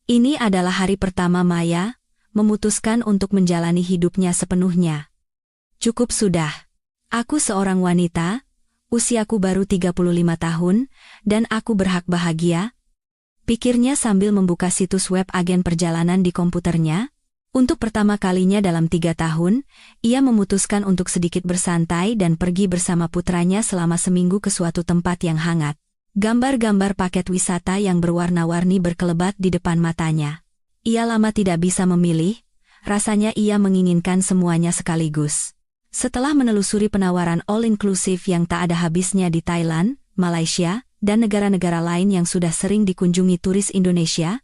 Ini adalah hari pertama Maya memutuskan untuk menjalani hidupnya sepenuhnya. Cukup sudah. Aku seorang wanita, usiaku baru 35 tahun, dan aku berhak bahagia, pikirnya sambil membuka situs web agen perjalanan di komputernya. Untuk pertama kalinya dalam 3 tahun, ia memutuskan untuk sedikit bersantai dan pergi bersama putranya selama seminggu ke suatu tempat yang hangat. Gambar-gambar paket wisata yang berwarna-warni berkelebat di depan matanya. Ia lama tidak bisa memilih, rasanya ia menginginkan semuanya sekaligus. Setelah menelusuri penawaran all-inclusive yang tak ada habisnya di Thailand, Malaysia, dan negara-negara lain yang sudah sering dikunjungi turis Indonesia,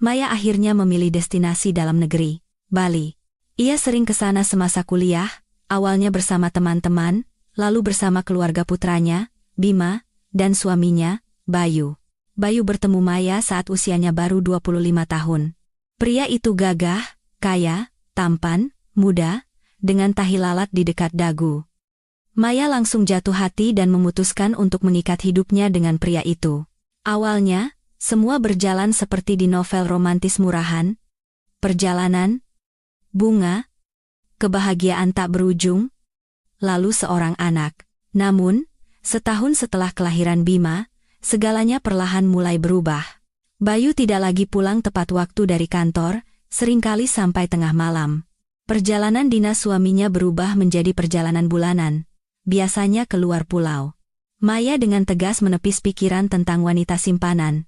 Maya akhirnya memilih destinasi dalam negeri, Bali. Ia sering ke sana semasa kuliah, awalnya bersama teman-teman, lalu bersama keluarga putranya, Bima, dan suaminya, Bayu. Bayu bertemu Maya saat usianya baru 25 tahun. Pria itu gagah, kaya, tampan, muda, dengan tahi lalat di dekat dagu. Maya langsung jatuh hati dan memutuskan untuk mengikat hidupnya dengan pria itu. Awalnya, semua berjalan seperti di novel romantis murahan. Perjalanan, bunga, kebahagiaan tak berujung, lalu seorang anak. Namun, setahun setelah kelahiran Bima, segalanya perlahan mulai berubah. Bayu tidak lagi pulang tepat waktu dari kantor, seringkali sampai tengah malam. Perjalanan dinas suaminya berubah menjadi perjalanan bulanan, biasanya keluar pulau. Maya dengan tegas menepis pikiran tentang wanita simpanan.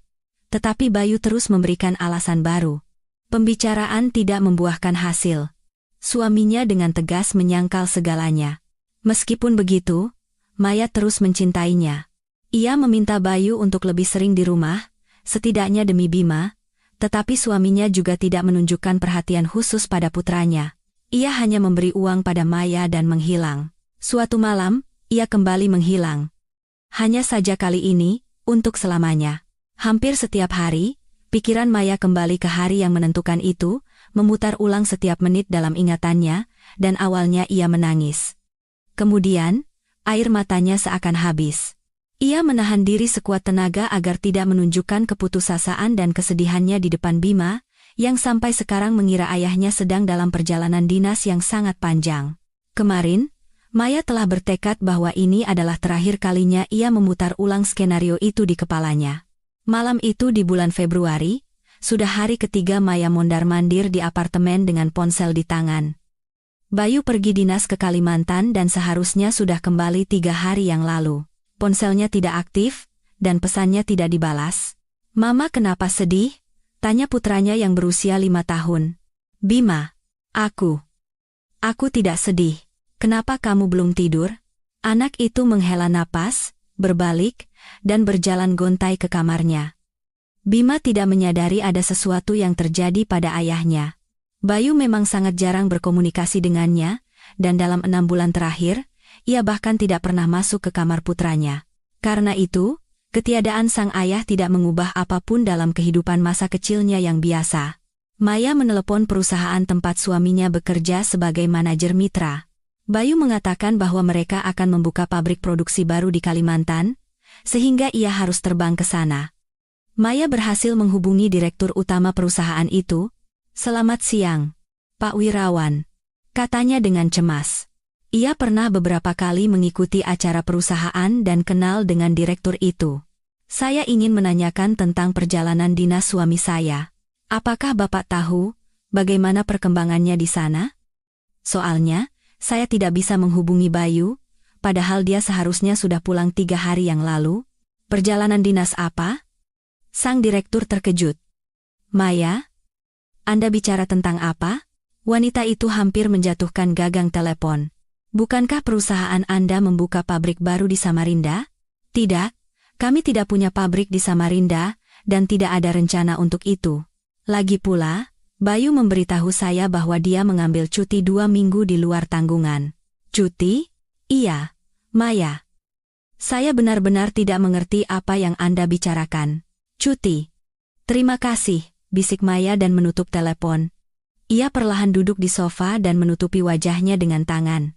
Tetapi Bayu terus memberikan alasan baru. Pembicaraan tidak membuahkan hasil. Suaminya dengan tegas menyangkal segalanya. Meskipun begitu, Maya terus mencintainya. Ia meminta Bayu untuk lebih sering di rumah, setidaknya demi Bima, tetapi suaminya juga tidak menunjukkan perhatian khusus pada putranya. Ia hanya memberi uang pada Maya dan menghilang. Suatu malam, ia kembali menghilang. Hanya saja kali ini, untuk selamanya. Hampir setiap hari, pikiran Maya kembali ke hari yang menentukan itu, memutar ulang setiap menit dalam ingatannya, dan awalnya ia menangis. Kemudian, air matanya seakan habis. Ia menahan diri sekuat tenaga agar tidak menunjukkan keputusasaan dan kesedihannya di depan Bima, yang sampai sekarang mengira ayahnya sedang dalam perjalanan dinas yang sangat panjang. Kemarin, Maya telah bertekad bahwa ini adalah terakhir kalinya ia memutar ulang skenario itu di kepalanya. Malam itu di bulan Februari, sudah hari ketiga Maya mondar-mandir di apartemen dengan ponsel di tangan. Bayu pergi dinas ke Kalimantan dan seharusnya sudah kembali 3 hari yang lalu. Ponselnya tidak aktif, dan pesannya tidak dibalas. "Mama kenapa sedih?" tanya putranya yang berusia 5 tahun. "Bima, aku tidak sedih. Kenapa kamu belum tidur?" Anak itu menghela napas, berbalik, dan berjalan gontai ke kamarnya. Bima tidak menyadari ada sesuatu yang terjadi pada ayahnya. Bayu memang sangat jarang berkomunikasi dengannya, dan dalam 6 bulan terakhir, ia bahkan tidak pernah masuk ke kamar putranya. Karena itu, ketiadaan sang ayah tidak mengubah apapun dalam kehidupan masa kecilnya yang biasa. Maya menelepon perusahaan tempat suaminya bekerja sebagai manajer mitra. Bayu mengatakan bahwa mereka akan membuka pabrik produksi baru di Kalimantan, sehingga ia harus terbang ke sana. Maya berhasil menghubungi direktur utama perusahaan itu. "Selamat siang, Pak Wirawan," katanya dengan cemas. Ia pernah beberapa kali mengikuti acara perusahaan dan kenal dengan direktur itu. "Saya ingin menanyakan tentang perjalanan dinas suami saya. Apakah Bapak tahu bagaimana perkembangannya di sana? Soalnya, saya tidak bisa menghubungi Bayu, padahal dia seharusnya sudah pulang 3 hari yang lalu." "Perjalanan dinas apa?" Sang direktur terkejut. "Maya, Anda bicara tentang apa?" Wanita itu hampir menjatuhkan gagang telepon. "Bukankah perusahaan Anda membuka pabrik baru di Samarinda?" "Tidak. Kami tidak punya pabrik di Samarinda, dan tidak ada rencana untuk itu. Lagi pula, Bayu memberitahu saya bahwa dia mengambil cuti 2 minggu di luar tanggungan." "Cuti?" "Iya, Maya. Saya benar-benar tidak mengerti apa yang Anda bicarakan." "Cuti." "Terima kasih," bisik Maya dan menutup telepon. Ia perlahan duduk di sofa dan menutupi wajahnya dengan tangan.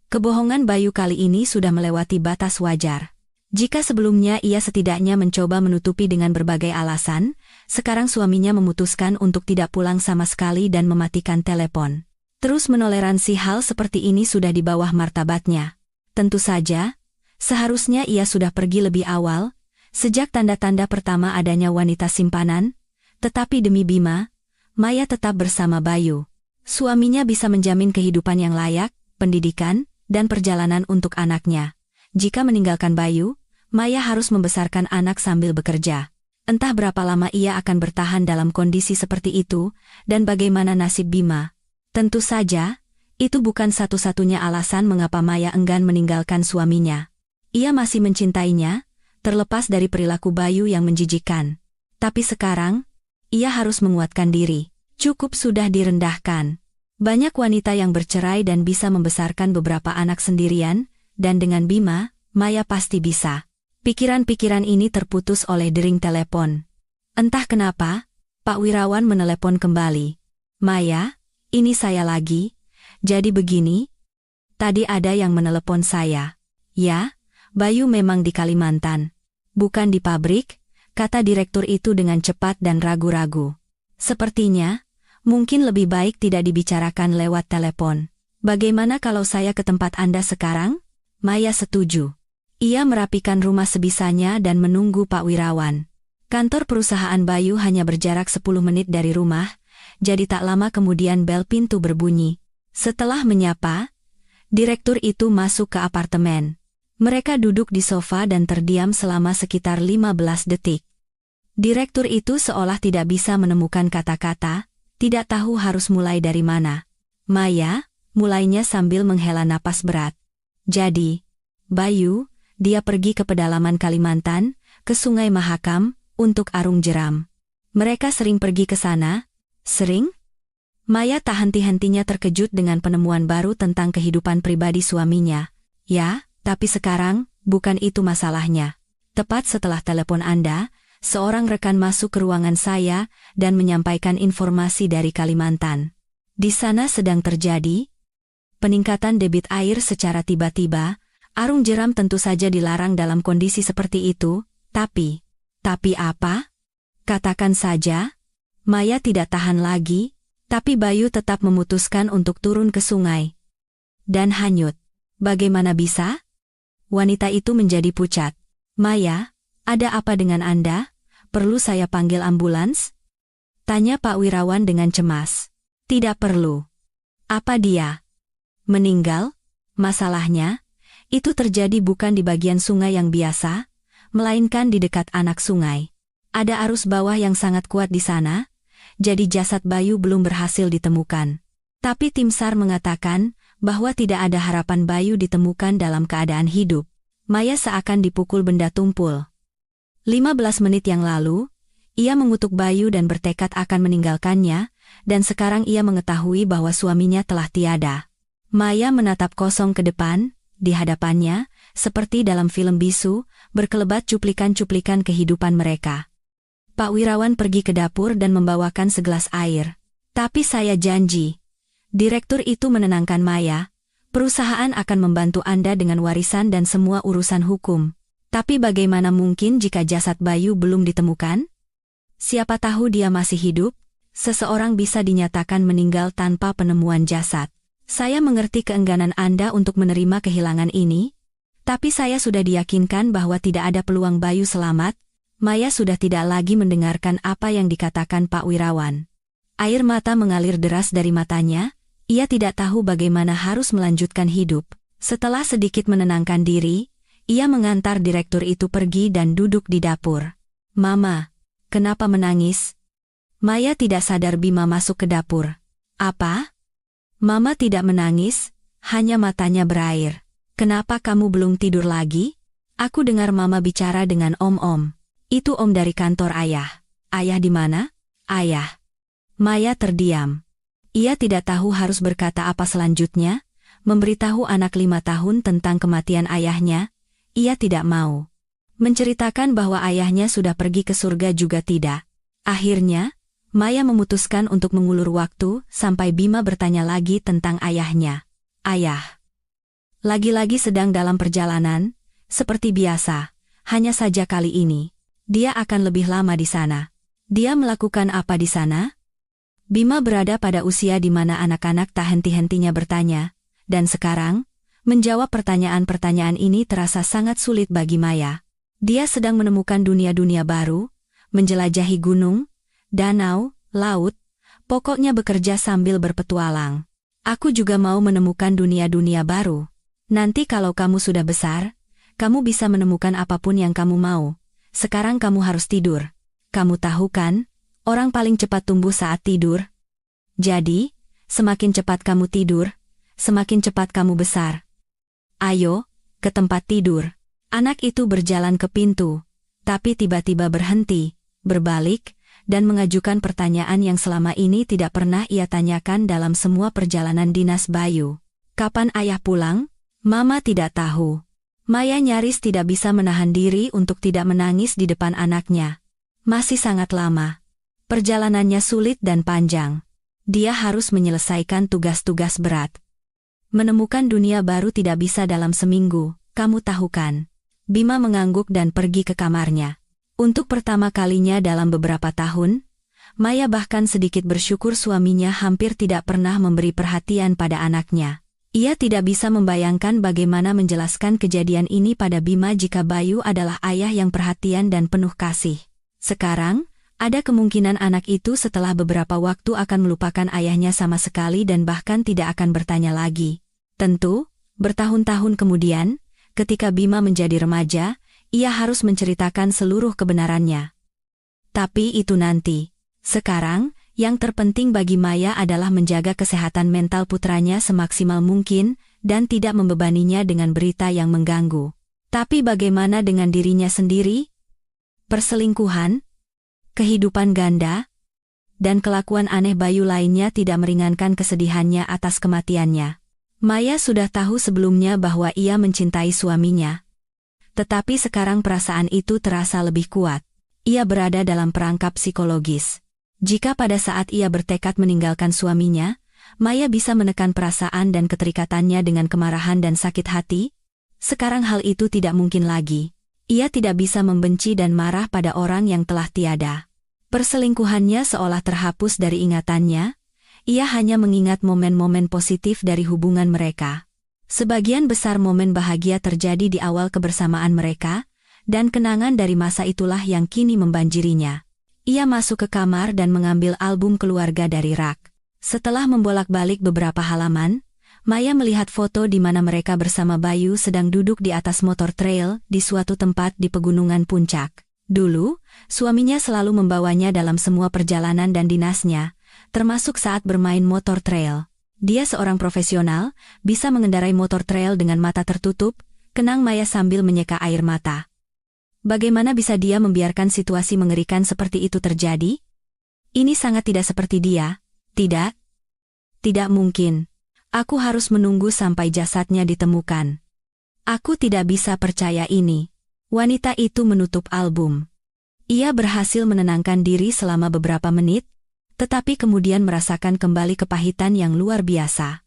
Kebohongan Bayu kali ini sudah melewati batas wajar. Jika sebelumnya ia setidaknya mencoba menutupi dengan berbagai alasan, sekarang suaminya memutuskan untuk tidak pulang sama sekali dan mematikan telepon. Terus menoleransi hal seperti ini sudah di bawah martabatnya. Tentu saja, seharusnya ia sudah pergi lebih awal, sejak tanda-tanda pertama adanya wanita simpanan, tetapi demi Bima, Maya tetap bersama Bayu. Suaminya bisa menjamin kehidupan yang layak, pendidikan, dan perjalanan untuk anaknya. Jika meninggalkan Bayu, Maya harus membesarkan anak sambil bekerja. Entah berapa lama ia akan bertahan dalam kondisi seperti itu, dan bagaimana nasib Bima. Tentu saja, itu bukan satu-satunya alasan mengapa Maya enggan meninggalkan suaminya. Ia masih mencintainya, terlepas dari perilaku Bayu yang menjijikkan. Tapi sekarang, ia harus menguatkan diri. Cukup sudah direndahkan. Banyak wanita yang bercerai dan bisa membesarkan beberapa anak sendirian, dan dengan Bima, Maya pasti bisa. Pikiran-pikiran ini terputus oleh dering telepon. Entah kenapa, Pak Wirawan menelepon kembali. Maya, ini saya lagi. Jadi begini, tadi ada yang menelepon saya. Ya, Bayu memang di Kalimantan. Bukan di pabrik, kata direktur itu dengan cepat dan ragu-ragu. Sepertinya, mungkin lebih baik tidak dibicarakan lewat telepon. Bagaimana kalau saya ke tempat Anda sekarang? Maya setuju. Ia merapikan rumah sebisanya dan menunggu Pak Wirawan. Kantor perusahaan Bayu hanya berjarak 10 menit dari rumah, jadi tak lama kemudian bel pintu berbunyi. Setelah menyapa, direktur itu masuk ke apartemen. Mereka duduk di sofa dan terdiam selama sekitar 15 detik. Direktur itu seolah tidak bisa menemukan kata-kata, tidak tahu harus mulai dari mana. Maya, mulainya sambil menghela napas berat. Jadi, Bayu, dia pergi ke pedalaman Kalimantan, ke Sungai Mahakam, untuk arung jeram. Mereka sering pergi ke sana? Sering? Maya tak henti-hentinya terkejut dengan penemuan baru tentang kehidupan pribadi suaminya. Ya, tapi sekarang, bukan itu masalahnya. Tepat setelah telepon Anda, seorang rekan masuk ke ruangan saya dan menyampaikan informasi dari Kalimantan. Di sana sedang terjadi peningkatan debit air secara tiba-tiba. Arung jeram tentu saja dilarang dalam kondisi seperti itu, tapi apa? Katakan saja. Maya tidak tahan lagi, tapi Bayu tetap memutuskan untuk turun ke sungai. Dan hanyut. Bagaimana bisa? Wanita itu menjadi pucat. Maya, ada apa dengan Anda? Perlu saya panggil ambulans? Tanya Pak Wirawan dengan cemas. Tidak perlu. Apa dia? Meninggal? Masalahnya, itu terjadi bukan di bagian sungai yang biasa, melainkan di dekat anak sungai. Ada arus bawah yang sangat kuat di sana, jadi jasad Bayu belum berhasil ditemukan. Tapi tim SAR mengatakan bahwa tidak ada harapan Bayu ditemukan dalam keadaan hidup. Maya seakan dipukul benda tumpul. 15 menit yang lalu, ia mengutuk Bayu dan bertekad akan meninggalkannya, dan sekarang ia mengetahui bahwa suaminya telah tiada. Maya menatap kosong ke depan. Di hadapannya, seperti dalam film bisu, berkelebat cuplikan-cuplikan kehidupan mereka. Pak Wirawan pergi ke dapur dan membawakan segelas air. Tapi saya janji. Direktur itu menenangkan Maya, perusahaan akan membantu Anda dengan warisan dan semua urusan hukum. Tapi bagaimana mungkin jika jasad Bayu belum ditemukan? Siapa tahu dia masih hidup? Seseorang bisa dinyatakan meninggal tanpa penemuan jasad. Saya mengerti keengganan Anda untuk menerima kehilangan ini, tapi saya sudah diyakinkan bahwa tidak ada peluang Bayu selamat. Maya sudah tidak lagi mendengarkan apa yang dikatakan Pak Wirawan. Air mata mengalir deras dari matanya, ia tidak tahu bagaimana harus melanjutkan hidup. Setelah sedikit menenangkan diri, ia mengantar direktur itu pergi dan duduk di dapur. Mama, kenapa menangis? Maya tidak sadar Bima masuk ke dapur. Apa? Mama tidak menangis, hanya matanya berair. Kenapa kamu belum tidur lagi? Aku dengar Mama bicara dengan Om-Om. Itu Om dari kantor Ayah. Ayah di mana? Ayah. Maya terdiam. Ia tidak tahu harus berkata apa selanjutnya, memberitahu anak 5 tahun tentang kematian ayahnya. Ia tidak mau. Menceritakan bahwa ayahnya sudah pergi ke surga juga tidak. Akhirnya, Maya memutuskan untuk mengulur waktu sampai Bima bertanya lagi tentang ayahnya. Ayah. Lagi-lagi sedang dalam perjalanan, seperti biasa, hanya saja kali ini, dia akan lebih lama di sana. Dia melakukan apa di sana? Bima berada pada usia di mana anak-anak tak henti-hentinya bertanya, dan sekarang, menjawab pertanyaan-pertanyaan ini terasa sangat sulit bagi Maya. Dia sedang menemukan dunia-dunia baru, menjelajahi gunung, danau, laut, pokoknya bekerja sambil berpetualang. Aku juga mau menemukan dunia-dunia baru. Nanti kalau kamu sudah besar, kamu bisa menemukan apapun yang kamu mau. Sekarang kamu harus tidur. Kamu tahu kan, orang paling cepat tumbuh saat tidur. Jadi, semakin cepat kamu tidur, semakin cepat kamu besar. Ayo, ke tempat tidur. Anak itu berjalan ke pintu, tapi tiba-tiba berhenti, berbalik, dan mengajukan pertanyaan yang selama ini tidak pernah ia tanyakan dalam semua perjalanan dinas Bayu. Kapan ayah pulang? Mama tidak tahu. Maya nyaris tidak bisa menahan diri untuk tidak menangis di depan anaknya. Masih sangat lama. Perjalanannya sulit dan panjang. Dia harus menyelesaikan tugas-tugas berat. Menemukan dunia baru tidak bisa dalam seminggu, kamu tahu kan? Bima mengangguk dan pergi ke kamarnya. Untuk pertama kalinya dalam beberapa tahun, Maya bahkan sedikit bersyukur suaminya hampir tidak pernah memberi perhatian pada anaknya. Ia tidak bisa membayangkan bagaimana menjelaskan kejadian ini pada Bima jika Bayu adalah ayah yang perhatian dan penuh kasih. Sekarang, ada kemungkinan anak itu setelah beberapa waktu akan melupakan ayahnya sama sekali dan bahkan tidak akan bertanya lagi. Tentu, bertahun-tahun kemudian, ketika Bima menjadi remaja, ia harus menceritakan seluruh kebenarannya. Tapi itu nanti. Sekarang, yang terpenting bagi Maya adalah menjaga kesehatan mental putranya semaksimal mungkin dan tidak membebaninya dengan berita yang mengganggu. Tapi bagaimana dengan dirinya sendiri? Perselingkuhan, kehidupan ganda, dan kelakuan aneh Bayu lainnya tidak meringankan kesedihannya atas kematiannya. Maya sudah tahu sebelumnya bahwa ia mencintai suaminya. Tetapi sekarang perasaan itu terasa lebih kuat. Ia berada dalam perangkap psikologis. Jika pada saat ia bertekad meninggalkan suaminya, Maya bisa menekan perasaan dan keterikatannya dengan kemarahan dan sakit hati, sekarang hal itu tidak mungkin lagi. Ia tidak bisa membenci dan marah pada orang yang telah tiada. Perselingkuhannya seolah terhapus dari ingatannya, ia hanya mengingat momen-momen positif dari hubungan mereka. Sebagian besar momen bahagia terjadi di awal kebersamaan mereka, dan kenangan dari masa itulah yang kini membanjirinya. Ia masuk ke kamar dan mengambil album keluarga dari rak. Setelah membolak-balik beberapa halaman, Maya melihat foto di mana mereka bersama Bayu sedang duduk di atas motor trail di suatu tempat di pegunungan puncak. Dulu, suaminya selalu membawanya dalam semua perjalanan dan dinasnya, termasuk saat bermain motor trail. Dia seorang profesional, bisa mengendarai motor trail dengan mata tertutup, kenang Maya sambil menyeka air mata. Bagaimana bisa dia membiarkan situasi mengerikan seperti itu terjadi? Ini sangat tidak seperti dia, tidak? Tidak mungkin. Aku harus menunggu sampai jasadnya ditemukan. Aku tidak bisa percaya ini. Wanita itu menutup album. Ia berhasil menenangkan diri selama beberapa menit, tetapi kemudian merasakan kembali kepahitan yang luar biasa.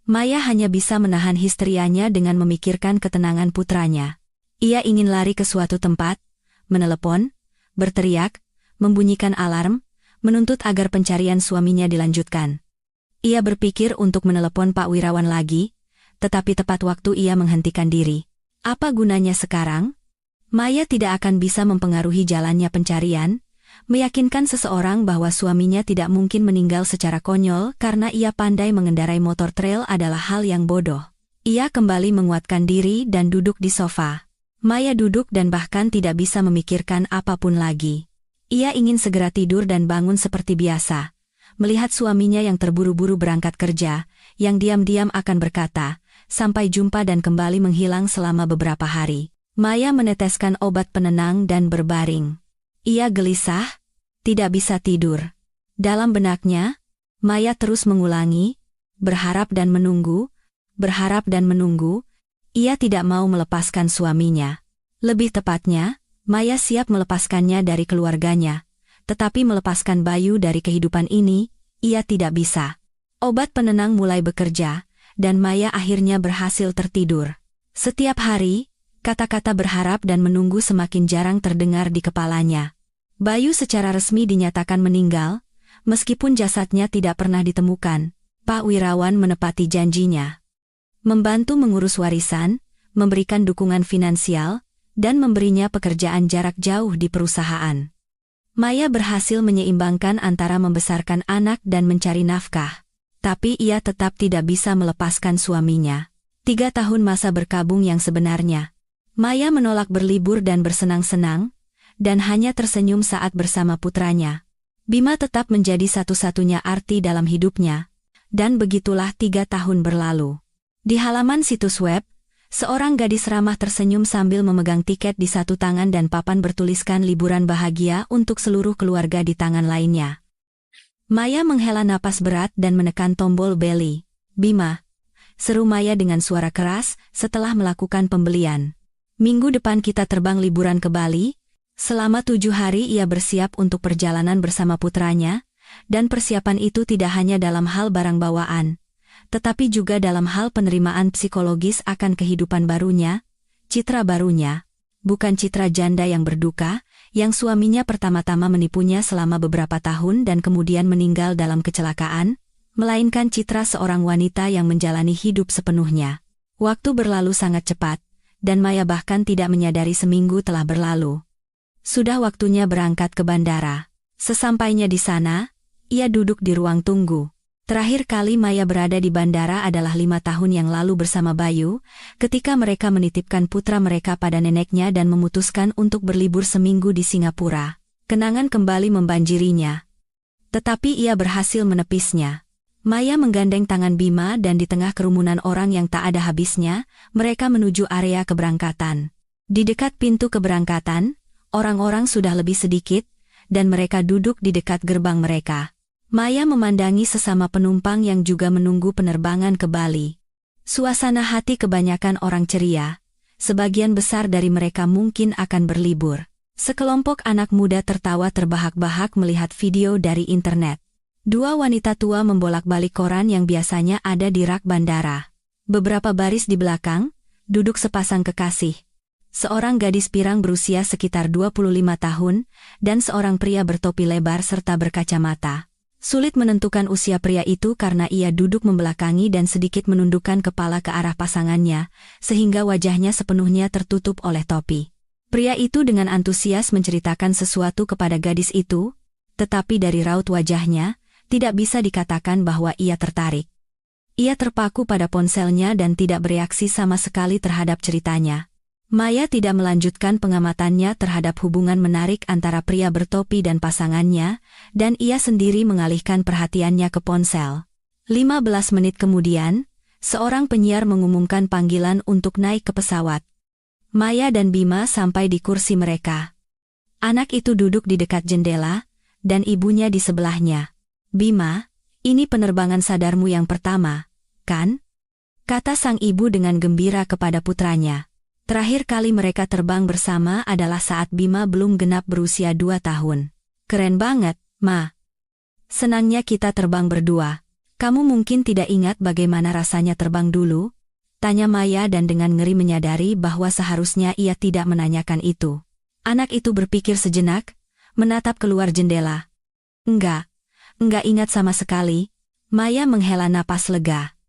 Maya hanya bisa menahan histerianya dengan memikirkan ketenangan putranya. Ia ingin lari ke suatu tempat, menelepon, berteriak, membunyikan alarm, menuntut agar pencarian suaminya dilanjutkan. Ia berpikir untuk menelepon Pak Wirawan lagi, tetapi tepat waktu ia menghentikan diri. Apa gunanya sekarang? Maya tidak akan bisa mempengaruhi jalannya pencarian, meyakinkan seseorang bahwa suaminya tidak mungkin meninggal secara konyol karena ia pandai mengendarai motor trail adalah hal yang bodoh. Ia kembali menguatkan diri dan duduk di sofa. Maya duduk dan bahkan tidak bisa memikirkan apapun lagi. Ia ingin segera tidur dan bangun seperti biasa, melihat suaminya yang terburu-buru berangkat kerja, yang diam-diam akan berkata, "Sampai jumpa," dan kembali menghilang selama beberapa hari. Maya meneteskan obat penenang dan berbaring. Ia gelisah, tidak bisa tidur. Dalam benaknya, Maya terus mengulangi, berharap dan menunggu, berharap dan menunggu. Ia tidak mau melepaskan suaminya. Lebih tepatnya, Maya siap melepaskannya dari keluarganya, tetapi melepaskan Bayu dari kehidupan ini, ia tidak bisa. Obat penenang mulai bekerja, dan Maya akhirnya berhasil tertidur. Setiap hari, kata-kata berharap dan menunggu semakin jarang terdengar di kepalanya. Bayu secara resmi dinyatakan meninggal, meskipun jasadnya tidak pernah ditemukan. Pak Wirawan menepati janjinya. Membantu mengurus warisan, memberikan dukungan finansial, dan memberinya pekerjaan jarak jauh di perusahaan. Maya berhasil menyeimbangkan antara membesarkan anak dan mencari nafkah. Tapi ia tetap tidak bisa melepaskan suaminya. 3 tahun masa berkabung yang sebenarnya. Maya menolak berlibur dan bersenang-senang, dan hanya tersenyum saat bersama putranya. Bima tetap menjadi satu-satunya arti dalam hidupnya. Dan begitulah 3 tahun berlalu. Di halaman situs web, seorang gadis ramah tersenyum sambil memegang tiket di satu tangan dan papan bertuliskan liburan bahagia untuk seluruh keluarga di tangan lainnya. Maya menghela napas berat dan menekan tombol belly. "Bima," seru Maya dengan suara keras setelah melakukan pembelian. "Minggu depan kita terbang liburan ke Bali." Selama 7 hari ia bersiap untuk perjalanan bersama putranya, dan persiapan itu tidak hanya dalam hal barang bawaan, tetapi juga dalam hal penerimaan psikologis akan kehidupan barunya, citra barunya, bukan citra janda yang berduka, yang suaminya pertama-tama menipunya selama beberapa tahun dan kemudian meninggal dalam kecelakaan, melainkan citra seorang wanita yang menjalani hidup sepenuhnya. Waktu berlalu sangat cepat, dan Maya bahkan tidak menyadari seminggu telah berlalu. Sudah waktunya berangkat ke bandara. Sesampainya di sana, ia duduk di ruang tunggu. Terakhir kali Maya berada di bandara adalah 5 tahun yang lalu bersama Bayu, ketika mereka menitipkan putra mereka pada neneknya dan memutuskan untuk berlibur seminggu di Singapura. Kenangan kembali membanjirinya. Tetapi ia berhasil menepisnya. Maya menggandeng tangan Bima dan di tengah kerumunan orang yang tak ada habisnya, mereka menuju area keberangkatan. Di dekat pintu keberangkatan, orang-orang sudah lebih sedikit, dan mereka duduk di dekat gerbang mereka. Maya memandangi sesama penumpang yang juga menunggu penerbangan ke Bali. Suasana hati kebanyakan orang ceria. Sebagian besar dari mereka mungkin akan berlibur. Sekelompok anak muda tertawa terbahak-bahak melihat video dari internet. 2 wanita tua membolak-balik koran yang biasanya ada di rak bandara. Beberapa baris di belakang, duduk sepasang kekasih. Seorang gadis pirang berusia sekitar 25 tahun, dan seorang pria bertopi lebar serta berkacamata. Sulit menentukan usia pria itu karena ia duduk membelakangi dan sedikit menundukkan kepala ke arah pasangannya, sehingga wajahnya sepenuhnya tertutup oleh topi. Pria itu dengan antusias menceritakan sesuatu kepada gadis itu, tetapi dari raut wajahnya, tidak bisa dikatakan bahwa ia tertarik. Ia terpaku pada ponselnya dan tidak bereaksi sama sekali terhadap ceritanya. Maya tidak melanjutkan pengamatannya terhadap hubungan menarik antara pria bertopi dan pasangannya, dan ia sendiri mengalihkan perhatiannya ke ponsel. 15 menit kemudian, seorang penyiar mengumumkan panggilan untuk naik ke pesawat. Maya dan Bima sampai di kursi mereka. Anak itu duduk di dekat jendela, dan ibunya di sebelahnya. "Bima, ini penerbangan sadarmu yang pertama, kan?" kata sang ibu dengan gembira kepada putranya. Terakhir kali mereka terbang bersama adalah saat Bima belum genap berusia 2 tahun. "Keren banget, Ma. Senangnya kita terbang berdua. Kamu mungkin tidak ingat bagaimana rasanya terbang dulu?" tanya Maya dan dengan ngeri menyadari bahwa seharusnya ia tidak menanyakan itu. Anak itu berpikir sejenak, menatap keluar jendela. Enggak ingat sama sekali." Maya menghela napas lega.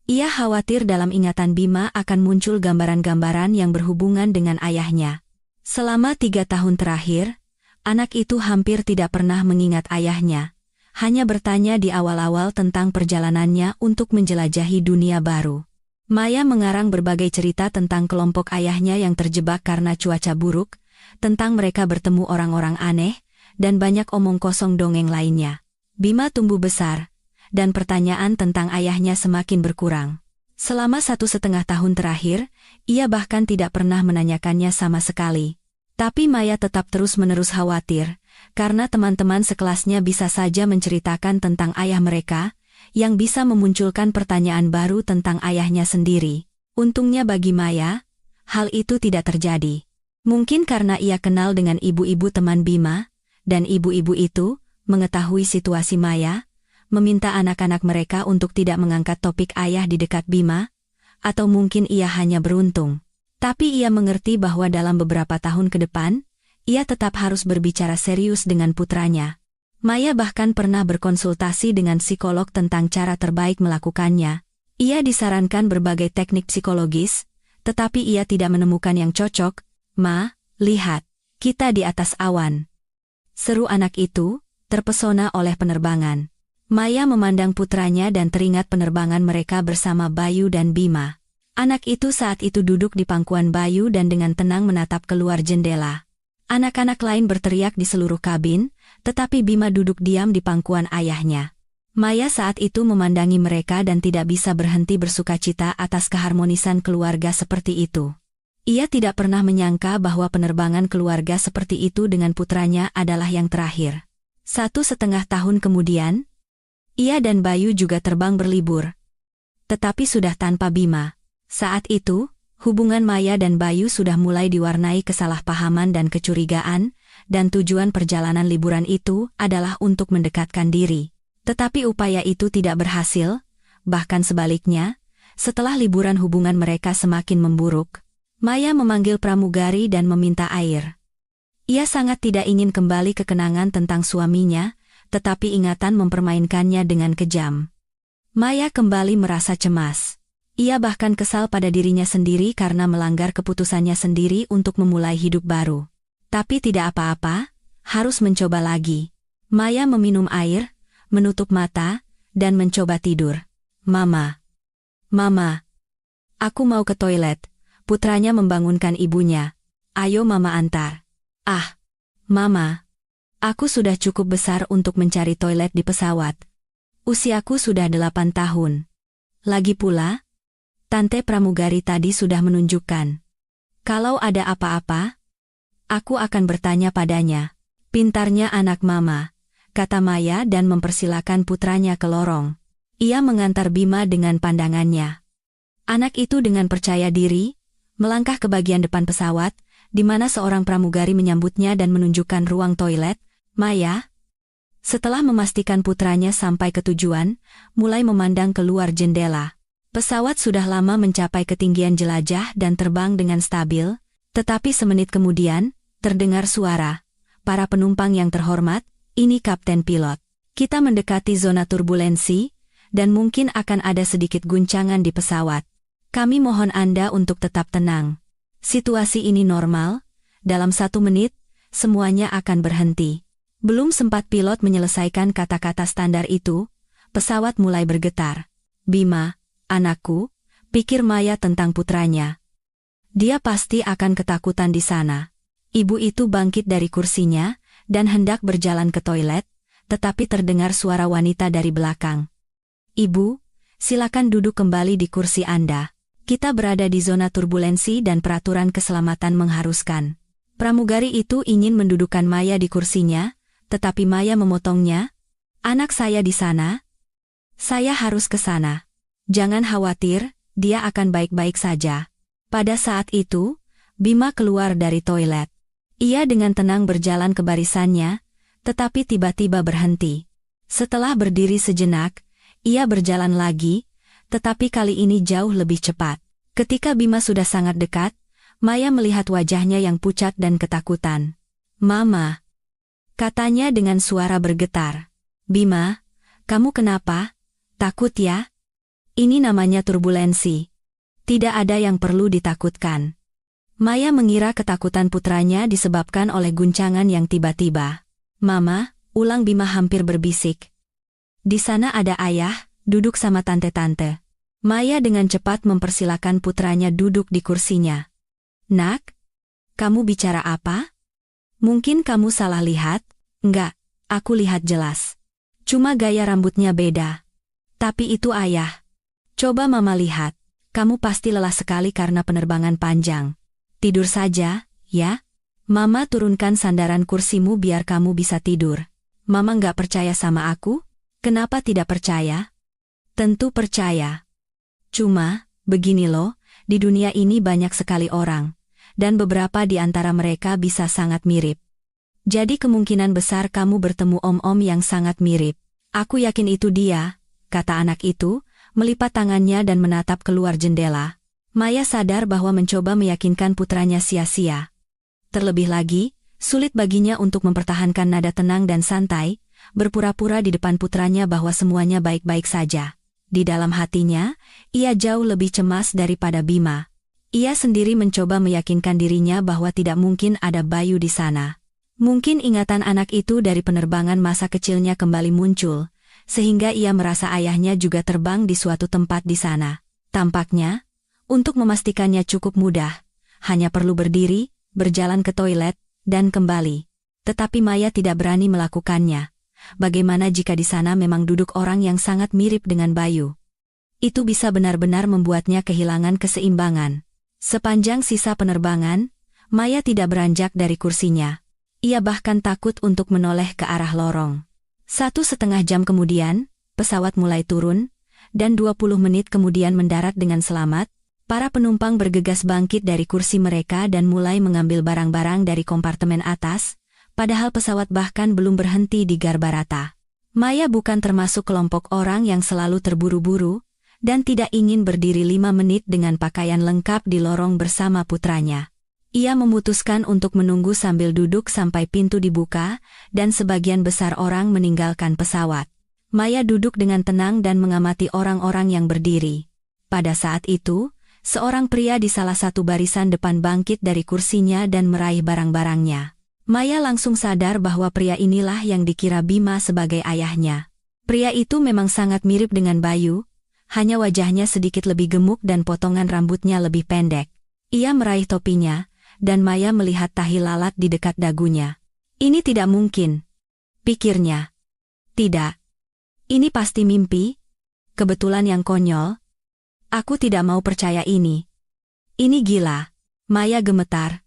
Ia khawatir dalam ingatan Bima akan muncul gambaran-gambaran yang berhubungan dengan ayahnya. Selama 3 tahun terakhir, anak itu hampir tidak pernah mengingat ayahnya. Hanya bertanya di awal-awal tentang perjalanannya untuk menjelajahi dunia baru. Maya mengarang berbagai cerita tentang kelompok ayahnya yang terjebak karena cuaca buruk, tentang mereka bertemu orang-orang aneh, dan banyak omong kosong dongeng lainnya. Bima tumbuh besar, dan pertanyaan tentang ayahnya semakin berkurang. Selama 1,5 tahun terakhir, ia bahkan tidak pernah menanyakannya sama sekali. Tapi Maya tetap terus-menerus khawatir, karena teman-teman sekelasnya bisa saja menceritakan tentang ayah mereka, yang bisa memunculkan pertanyaan baru tentang ayahnya sendiri. Untungnya bagi Maya, hal itu tidak terjadi. Mungkin karena ia kenal dengan ibu-ibu teman Bima, dan ibu-ibu itu, mengetahui situasi Maya, meminta anak-anak mereka untuk tidak mengangkat topik ayah di dekat Bima, atau mungkin ia hanya beruntung. Tapi ia mengerti bahwa dalam beberapa tahun ke depan, ia tetap harus berbicara serius dengan putranya. Maya bahkan pernah berkonsultasi dengan psikolog tentang cara terbaik melakukannya. Ia disarankan berbagai teknik psikologis, tetapi ia tidak menemukan yang cocok. "Ma, lihat, kita di atas awan," seru anak itu, terpesona oleh penerbangan. Maya memandang putranya dan teringat penerbangan mereka bersama Bayu dan Bima. Anak itu saat itu duduk di pangkuan Bayu dan dengan tenang menatap keluar jendela. Anak-anak lain berteriak di seluruh kabin, tetapi Bima duduk diam di pangkuan ayahnya. Maya saat itu memandangi mereka dan tidak bisa berhenti bersukacita atas keharmonisan keluarga seperti itu. Ia tidak pernah menyangka bahwa penerbangan keluarga seperti itu dengan putranya adalah yang terakhir. 1,5 tahun kemudian, ia dan Bayu juga terbang berlibur. Tetapi sudah tanpa Bima. Saat itu, hubungan Maya dan Bayu sudah mulai diwarnai kesalahpahaman dan kecurigaan, dan tujuan perjalanan liburan itu adalah untuk mendekatkan diri. Tetapi upaya itu tidak berhasil, bahkan sebaliknya, setelah liburan hubungan mereka semakin memburuk. Maya memanggil pramugari dan meminta air. Ia sangat tidak ingin kembali ke kenangan tentang suaminya, tetapi ingatan mempermainkannya dengan kejam. Maya kembali merasa cemas. Ia bahkan kesal pada dirinya sendiri karena melanggar keputusannya sendiri untuk memulai hidup baru. Tapi tidak apa-apa, harus mencoba lagi. Maya meminum air, menutup mata, dan mencoba tidur. "Mama. Mama. Aku mau ke toilet," putranya membangunkan ibunya. "Ayo mama antar." "Ah, Mama. Aku sudah cukup besar untuk mencari toilet di pesawat. Usiaku sudah 8 tahun. Lagi pula, Tante pramugari tadi sudah menunjukkan. Kalau ada apa-apa, aku akan bertanya padanya." "Pintarnya anak Mama," kata Maya dan mempersilakan putranya ke lorong. Ia mengantar Bima dengan pandangannya. Anak itu dengan percaya diri, melangkah ke bagian depan pesawat, di mana seorang pramugari menyambutnya dan menunjukkan ruang toilet. Maya, setelah memastikan putranya sampai ke tujuan, mulai memandang keluar jendela. Pesawat sudah lama mencapai ketinggian jelajah dan terbang dengan stabil, tetapi semenit kemudian, terdengar suara. "Para penumpang yang terhormat, ini Kapten Pilot. Kita mendekati zona turbulensi, dan mungkin akan ada sedikit guncangan di pesawat. Kami mohon Anda untuk tetap tenang. Situasi ini normal, dalam 1 menit, semuanya akan berhenti." Belum sempat pilot menyelesaikan kata-kata standar itu, pesawat mulai bergetar. "Bima, anakku," pikir Maya tentang putranya. Dia pasti akan ketakutan di sana. Ibu itu bangkit dari kursinya, dan hendak berjalan ke toilet, tetapi terdengar suara wanita dari belakang. "Ibu, silakan duduk kembali di kursi Anda. Kita berada di zona turbulensi dan peraturan keselamatan mengharuskan." Pramugari itu ingin mendudukkan Maya di kursinya, tetapi Maya memotongnya. "Anak saya di sana. Saya harus ke sana. Jangan khawatir, dia akan baik-baik saja." Pada saat itu, Bima keluar dari toilet. Ia dengan tenang berjalan ke barisannya, tetapi tiba-tiba berhenti. Setelah berdiri sejenak, ia berjalan lagi, tetapi kali ini jauh lebih cepat. Ketika Bima sudah sangat dekat, Maya melihat wajahnya yang pucat dan ketakutan. "Mama," katanya dengan suara bergetar. "Bima, kamu kenapa? Takut ya? Ini namanya turbulensi. Tidak ada yang perlu ditakutkan." Maya mengira ketakutan putranya disebabkan oleh guncangan yang tiba-tiba. "Mama," ulang Bima hampir berbisik. "Di sana ada ayah, duduk sama tante-tante." Maya dengan cepat mempersilakan putranya duduk di kursinya. "Nak, kamu bicara apa? Mungkin kamu salah lihat." "Enggak, aku lihat jelas. Cuma gaya rambutnya beda. Tapi itu ayah. Coba Mama lihat, kamu pasti lelah sekali karena penerbangan panjang. Tidur saja, ya. Mama turunkan sandaran kursimu biar kamu bisa tidur." "Mama nggak percaya sama aku?" "Kenapa tidak percaya?" "Tentu percaya. Cuma, begini loh, di dunia ini banyak sekali orang, dan beberapa di antara mereka bisa sangat mirip. Jadi kemungkinan besar kamu bertemu om-om yang sangat mirip." "Aku yakin itu dia," kata anak itu, melipat tangannya dan menatap keluar jendela. Maya sadar bahwa mencoba meyakinkan putranya sia-sia. Terlebih lagi, Sulit baginya untuk mempertahankan nada tenang dan santai, berpura-pura di depan putranya bahwa semuanya baik-baik saja. Di dalam hatinya, ia jauh lebih cemas daripada Bima. Ia sendiri mencoba meyakinkan dirinya bahwa tidak mungkin ada Bayu di sana. Mungkin ingatan anak itu dari penerbangan masa kecilnya kembali muncul, sehingga ia merasa ayahnya juga terbang di suatu tempat di sana. Tampaknya, untuk memastikannya cukup mudah, hanya perlu berdiri, berjalan ke toilet, dan kembali. Tetapi Maya tidak berani melakukannya. Bagaimana jika di sana memang duduk orang yang sangat mirip dengan Bayu? Itu bisa benar-benar membuatnya kehilangan keseimbangan. Sepanjang sisa penerbangan, Maya tidak beranjak dari kursinya. Ia bahkan takut untuk menoleh ke arah lorong. 1,5 jam kemudian, pesawat mulai turun, dan 20 menit kemudian mendarat dengan selamat. Para penumpang bergegas bangkit dari kursi mereka dan mulai mengambil barang-barang dari kompartemen atas, padahal pesawat bahkan belum berhenti di Garbarata. Maya bukan termasuk kelompok orang yang selalu terburu-buru, dan tidak ingin berdiri 5 menit dengan pakaian lengkap di lorong bersama putranya. Ia memutuskan untuk menunggu sambil duduk sampai pintu dibuka, dan sebagian besar orang meninggalkan pesawat. Maya duduk dengan tenang dan mengamati orang-orang yang berdiri. Pada saat itu, seorang pria di salah satu barisan depan bangkit dari kursinya dan meraih barang-barangnya. Maya langsung sadar bahwa pria inilah yang dikira Bima sebagai ayahnya. Pria itu memang sangat mirip dengan Bayu, hanya wajahnya sedikit lebih gemuk dan potongan rambutnya lebih pendek. Ia meraih topinya, dan Maya melihat tahi lalat di dekat dagunya. Ini tidak mungkin, pikirnya. Tidak. Ini pasti mimpi. Kebetulan yang konyol. Aku tidak mau percaya ini. Ini gila. Maya gemetar.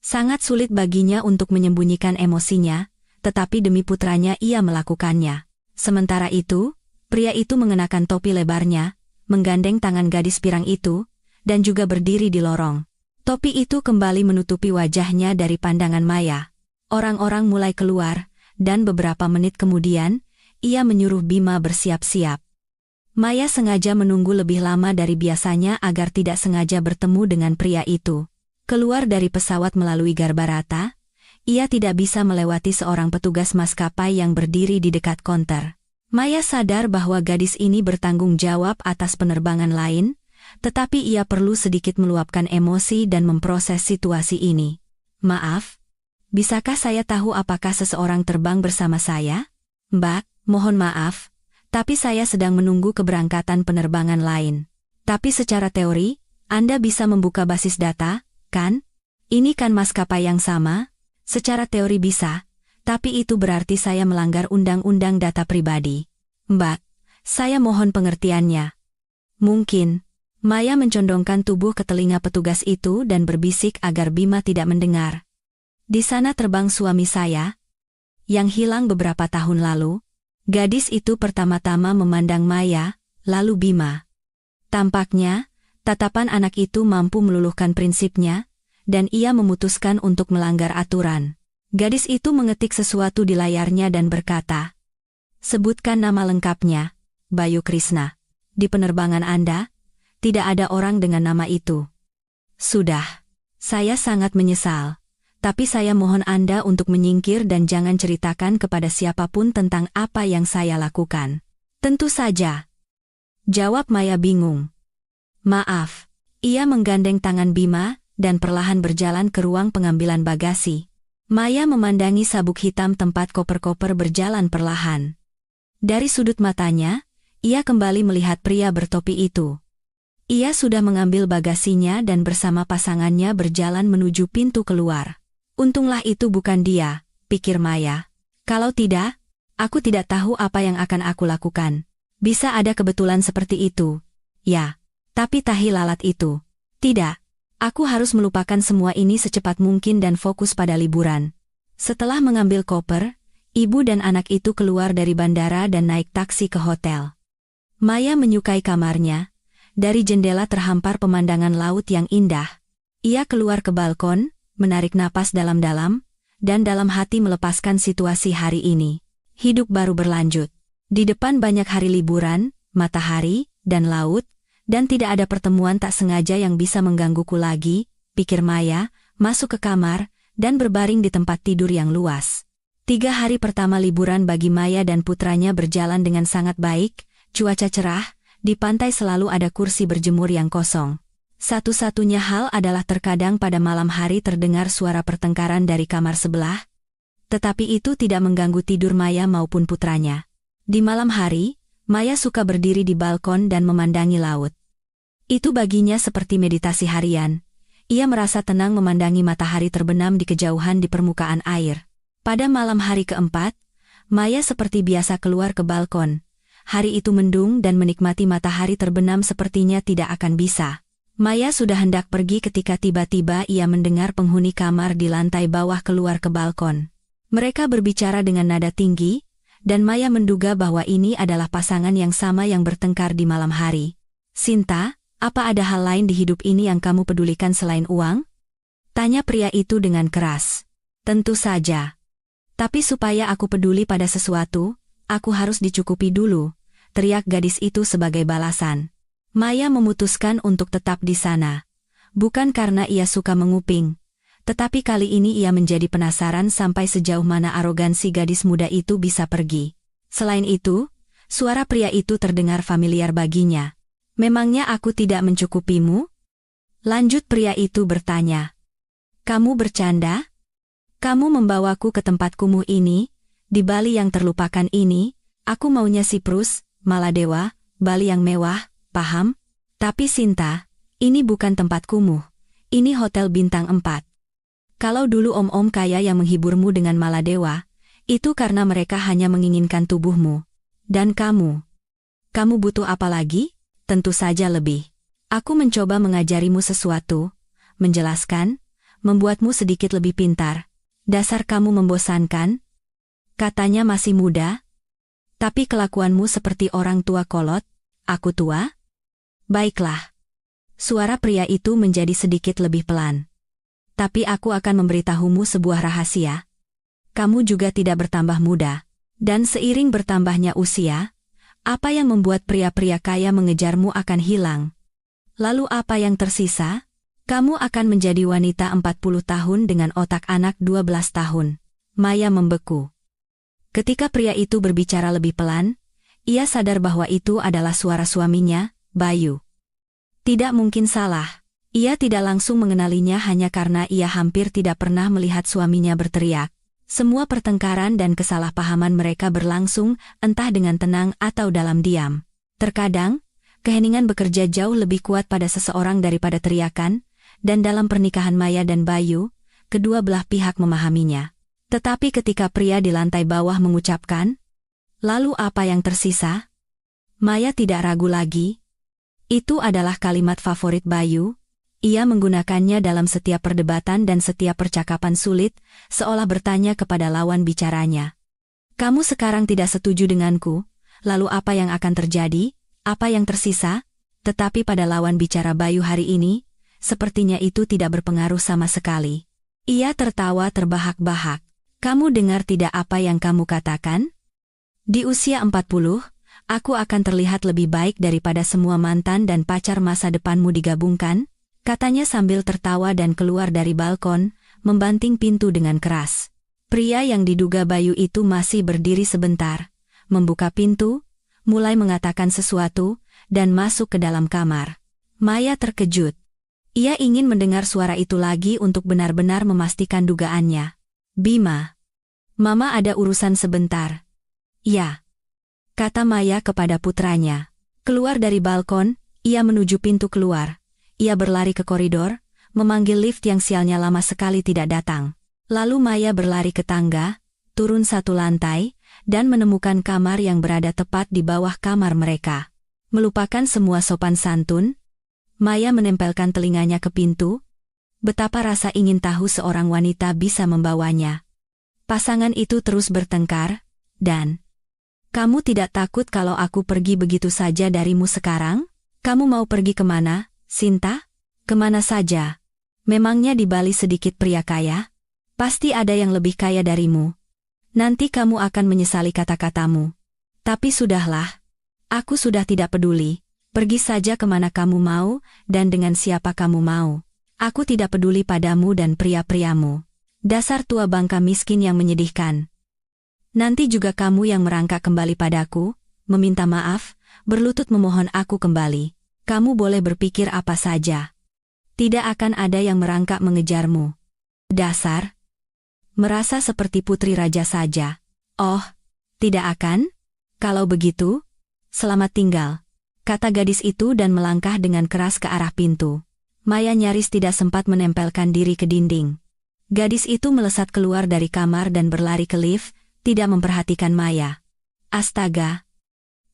Sangat sulit baginya untuk menyembunyikan emosinya, tetapi demi putranya ia melakukannya. Sementara itu, pria itu mengenakan topi lebarnya, menggandeng tangan gadis pirang itu, dan juga berdiri di lorong. Topi itu kembali menutupi wajahnya dari pandangan Maya. Orang-orang mulai keluar, dan beberapa menit kemudian, ia menyuruh Bima bersiap-siap. Maya sengaja menunggu lebih lama dari biasanya agar tidak sengaja bertemu dengan pria itu. Keluar dari pesawat melalui Garbarata, ia tidak bisa melewati seorang petugas maskapai yang berdiri di dekat konter. Maya sadar bahwa gadis ini bertanggung jawab atas penerbangan lain, tetapi ia perlu sedikit meluapkan emosi dan memproses situasi ini. Maaf, bisakah saya tahu apakah seseorang terbang bersama saya? Mbak, mohon maaf, tapi saya sedang menunggu keberangkatan penerbangan lain. Tapi secara teori, Anda bisa membuka basis data, kan? Ini kan maskapai yang sama? Secara teori bisa, tapi itu berarti saya melanggar undang-undang data pribadi. Mbak, saya mohon pengertiannya. Mungkin. Maya mencondongkan tubuh ke telinga petugas itu dan berbisik agar Bima tidak mendengar. Di sana terbang suami saya, yang hilang beberapa tahun lalu. Gadis itu pertama-tama memandang Maya, lalu Bima. Tampaknya, tatapan anak itu mampu meluluhkan prinsipnya, dan ia memutuskan untuk melanggar aturan. Gadis itu mengetik sesuatu di layarnya dan berkata, "Sebutkan nama lengkapnya, Bayu Krishna. Di penerbangan Anda, tidak ada orang dengan nama itu." Sudah. Saya sangat menyesal. Tapi saya mohon Anda untuk menyingkir dan jangan ceritakan kepada siapapun tentang apa yang saya lakukan. Tentu saja. Jawab Maya bingung. Maaf. Ia menggandeng tangan Bima, dan perlahan berjalan ke ruang pengambilan bagasi. Maya memandangi sabuk hitam tempat koper-koper berjalan perlahan. Dari sudut matanya, ia kembali melihat pria bertopi itu. Ia sudah mengambil bagasinya dan bersama pasangannya berjalan menuju pintu keluar. Untunglah itu bukan dia, pikir Maya. Kalau tidak, aku tidak tahu apa yang akan aku lakukan. Bisa ada kebetulan seperti itu. Ya, tapi tahi lalat itu. Tidak. Aku harus melupakan semua ini secepat mungkin dan fokus pada liburan. Setelah mengambil koper, ibu dan anak itu keluar dari bandara dan naik taksi ke hotel. Maya menyukai kamarnya. Dari jendela terhampar pemandangan laut yang indah. Ia keluar ke balkon, menarik napas dalam-dalam, dan dalam hati melepaskan situasi hari ini. Hidup baru berlanjut. Di depan banyak hari liburan, matahari, dan laut, dan tidak ada pertemuan tak sengaja yang bisa menggangguku lagi, pikir Maya, masuk ke kamar, dan berbaring di tempat tidur yang luas. 3 hari pertama liburan bagi Maya dan putranya berjalan dengan sangat baik, cuaca cerah, di pantai selalu ada kursi berjemur yang kosong. Satu-satunya hal adalah terkadang pada malam hari terdengar suara pertengkaran dari kamar sebelah, tetapi itu tidak mengganggu tidur Maya maupun putranya. Di malam hari, Maya suka berdiri di balkon dan memandangi laut. Itu baginya seperti meditasi harian. Ia merasa tenang memandangi matahari terbenam di kejauhan di permukaan air. Pada malam hari keempat, Maya seperti biasa keluar ke balkon. Hari itu mendung dan menikmati matahari terbenam sepertinya tidak akan bisa. Maya sudah hendak pergi ketika tiba-tiba ia mendengar penghuni kamar di lantai bawah keluar ke balkon. Mereka berbicara dengan nada tinggi, dan Maya menduga bahwa ini adalah pasangan yang sama yang bertengkar di malam hari. "Sinta, apa ada hal lain di hidup ini yang kamu pedulikan selain uang?" tanya pria itu dengan keras. "Tentu saja. Tapi supaya aku peduli pada sesuatu, aku harus dicukupi dulu," teriak gadis itu sebagai balasan. Maya memutuskan untuk tetap di sana. Bukan karena ia suka menguping, tetapi kali ini ia menjadi penasaran sampai sejauh mana arogansi gadis muda itu bisa pergi. Selain itu, suara pria itu terdengar familiar baginya. "Memangnya aku tidak mencukupimu?" lanjut pria itu bertanya. "Kamu bercanda? Kamu membawaku ke tempat kumuh ini, di Bali yang terlupakan ini, aku maunya Siprus, Maladewa, Bali yang mewah, paham? Tapi Sinta, ini bukan tempat kumuh, ini hotel bintang 4. Kalau dulu om-om kaya yang menghiburmu dengan Maladewa, itu karena mereka hanya menginginkan tubuhmu. Dan kamu butuh apa lagi? Tentu saja lebih. Aku mencoba mengajarimu sesuatu, menjelaskan, membuatmu sedikit lebih pintar. Dasar kamu membosankan? Katanya masih muda, tapi kelakuanmu seperti orang tua kolot. Aku tua? Baiklah." Suara pria itu menjadi sedikit lebih pelan. "Tapi aku akan memberitahumu sebuah rahasia. Kamu juga tidak bertambah muda. Dan seiring bertambahnya usia, apa yang membuat pria-pria kaya mengejarmu akan hilang. Lalu apa yang tersisa? Kamu akan menjadi wanita 40 tahun dengan otak anak 12 tahun. Maya membeku. Ketika pria itu berbicara lebih pelan, ia sadar bahwa itu adalah suara suaminya, Bayu. Tidak mungkin salah. Ia tidak langsung mengenalinya hanya karena ia hampir tidak pernah melihat suaminya berteriak. Semua pertengkaran dan kesalahpahaman mereka berlangsung, entah dengan tenang atau dalam diam. Terkadang, keheningan bekerja jauh lebih kuat pada seseorang daripada teriakan, dan dalam pernikahan Maya dan Bayu, kedua belah pihak memahaminya. Tetapi ketika pria di lantai bawah mengucapkan, "Lalu apa yang tersisa?" Maya tidak ragu lagi. Itu adalah kalimat favorit Bayu. Ia menggunakannya dalam setiap perdebatan dan setiap percakapan sulit, seolah bertanya kepada lawan bicaranya. "Kamu sekarang tidak setuju denganku, lalu apa yang akan terjadi? Apa yang tersisa?" Tetapi pada lawan bicara Bayu hari ini, sepertinya itu tidak berpengaruh sama sekali. Ia tertawa terbahak-bahak. "Kamu dengar tidak apa yang kamu katakan? Di usia 40, aku akan terlihat lebih baik daripada semua mantan dan pacar masa depanmu digabungkan," katanya sambil tertawa dan keluar dari balkon, membanting pintu dengan keras. Pria yang diduga Bayu itu masih berdiri sebentar, membuka pintu, mulai mengatakan sesuatu, dan masuk ke dalam kamar. Maya terkejut. Ia ingin mendengar suara itu lagi untuk benar-benar memastikan dugaannya. "Bima, Mama ada urusan sebentar." "Ya," kata Maya kepada putranya. Keluar dari balkon, ia menuju pintu keluar. Ia berlari ke koridor, memanggil lift yang sialnya lama sekali tidak datang. Lalu Maya berlari ke tangga, turun 1 lantai, dan menemukan kamar yang berada tepat di bawah kamar mereka. Melupakan semua sopan santun, Maya menempelkan telinganya ke pintu. Betapa rasa ingin tahu seorang wanita bisa membawanya. Pasangan itu terus bertengkar, dan, "Kamu tidak takut kalau aku pergi begitu saja darimu sekarang? Kamu mau pergi kemana, Sinta? Kemana saja? Memangnya di Bali sedikit pria kaya? Pasti ada yang lebih kaya darimu. Nanti kamu akan menyesali kata-katamu. Tapi sudahlah. Aku sudah tidak peduli. Pergi saja kemana kamu mau, dan dengan siapa kamu mau. Aku tidak peduli padamu dan pria-priamu." Dasar tua bangka miskin yang menyedihkan. Nanti juga kamu yang merangkak kembali padaku, meminta maaf, berlutut memohon aku kembali. Kamu boleh berpikir apa saja. Tidak akan ada yang merangkak mengejarmu. Dasar. Merasa seperti putri raja saja. Oh, tidak akan? Kalau begitu, selamat tinggal, kata gadis itu dan melangkah dengan keras ke arah pintu. Maya nyaris tidak sempat menempelkan diri ke dinding. Gadis itu melesat keluar dari kamar dan berlari ke lift, tidak memperhatikan Maya. Astaga!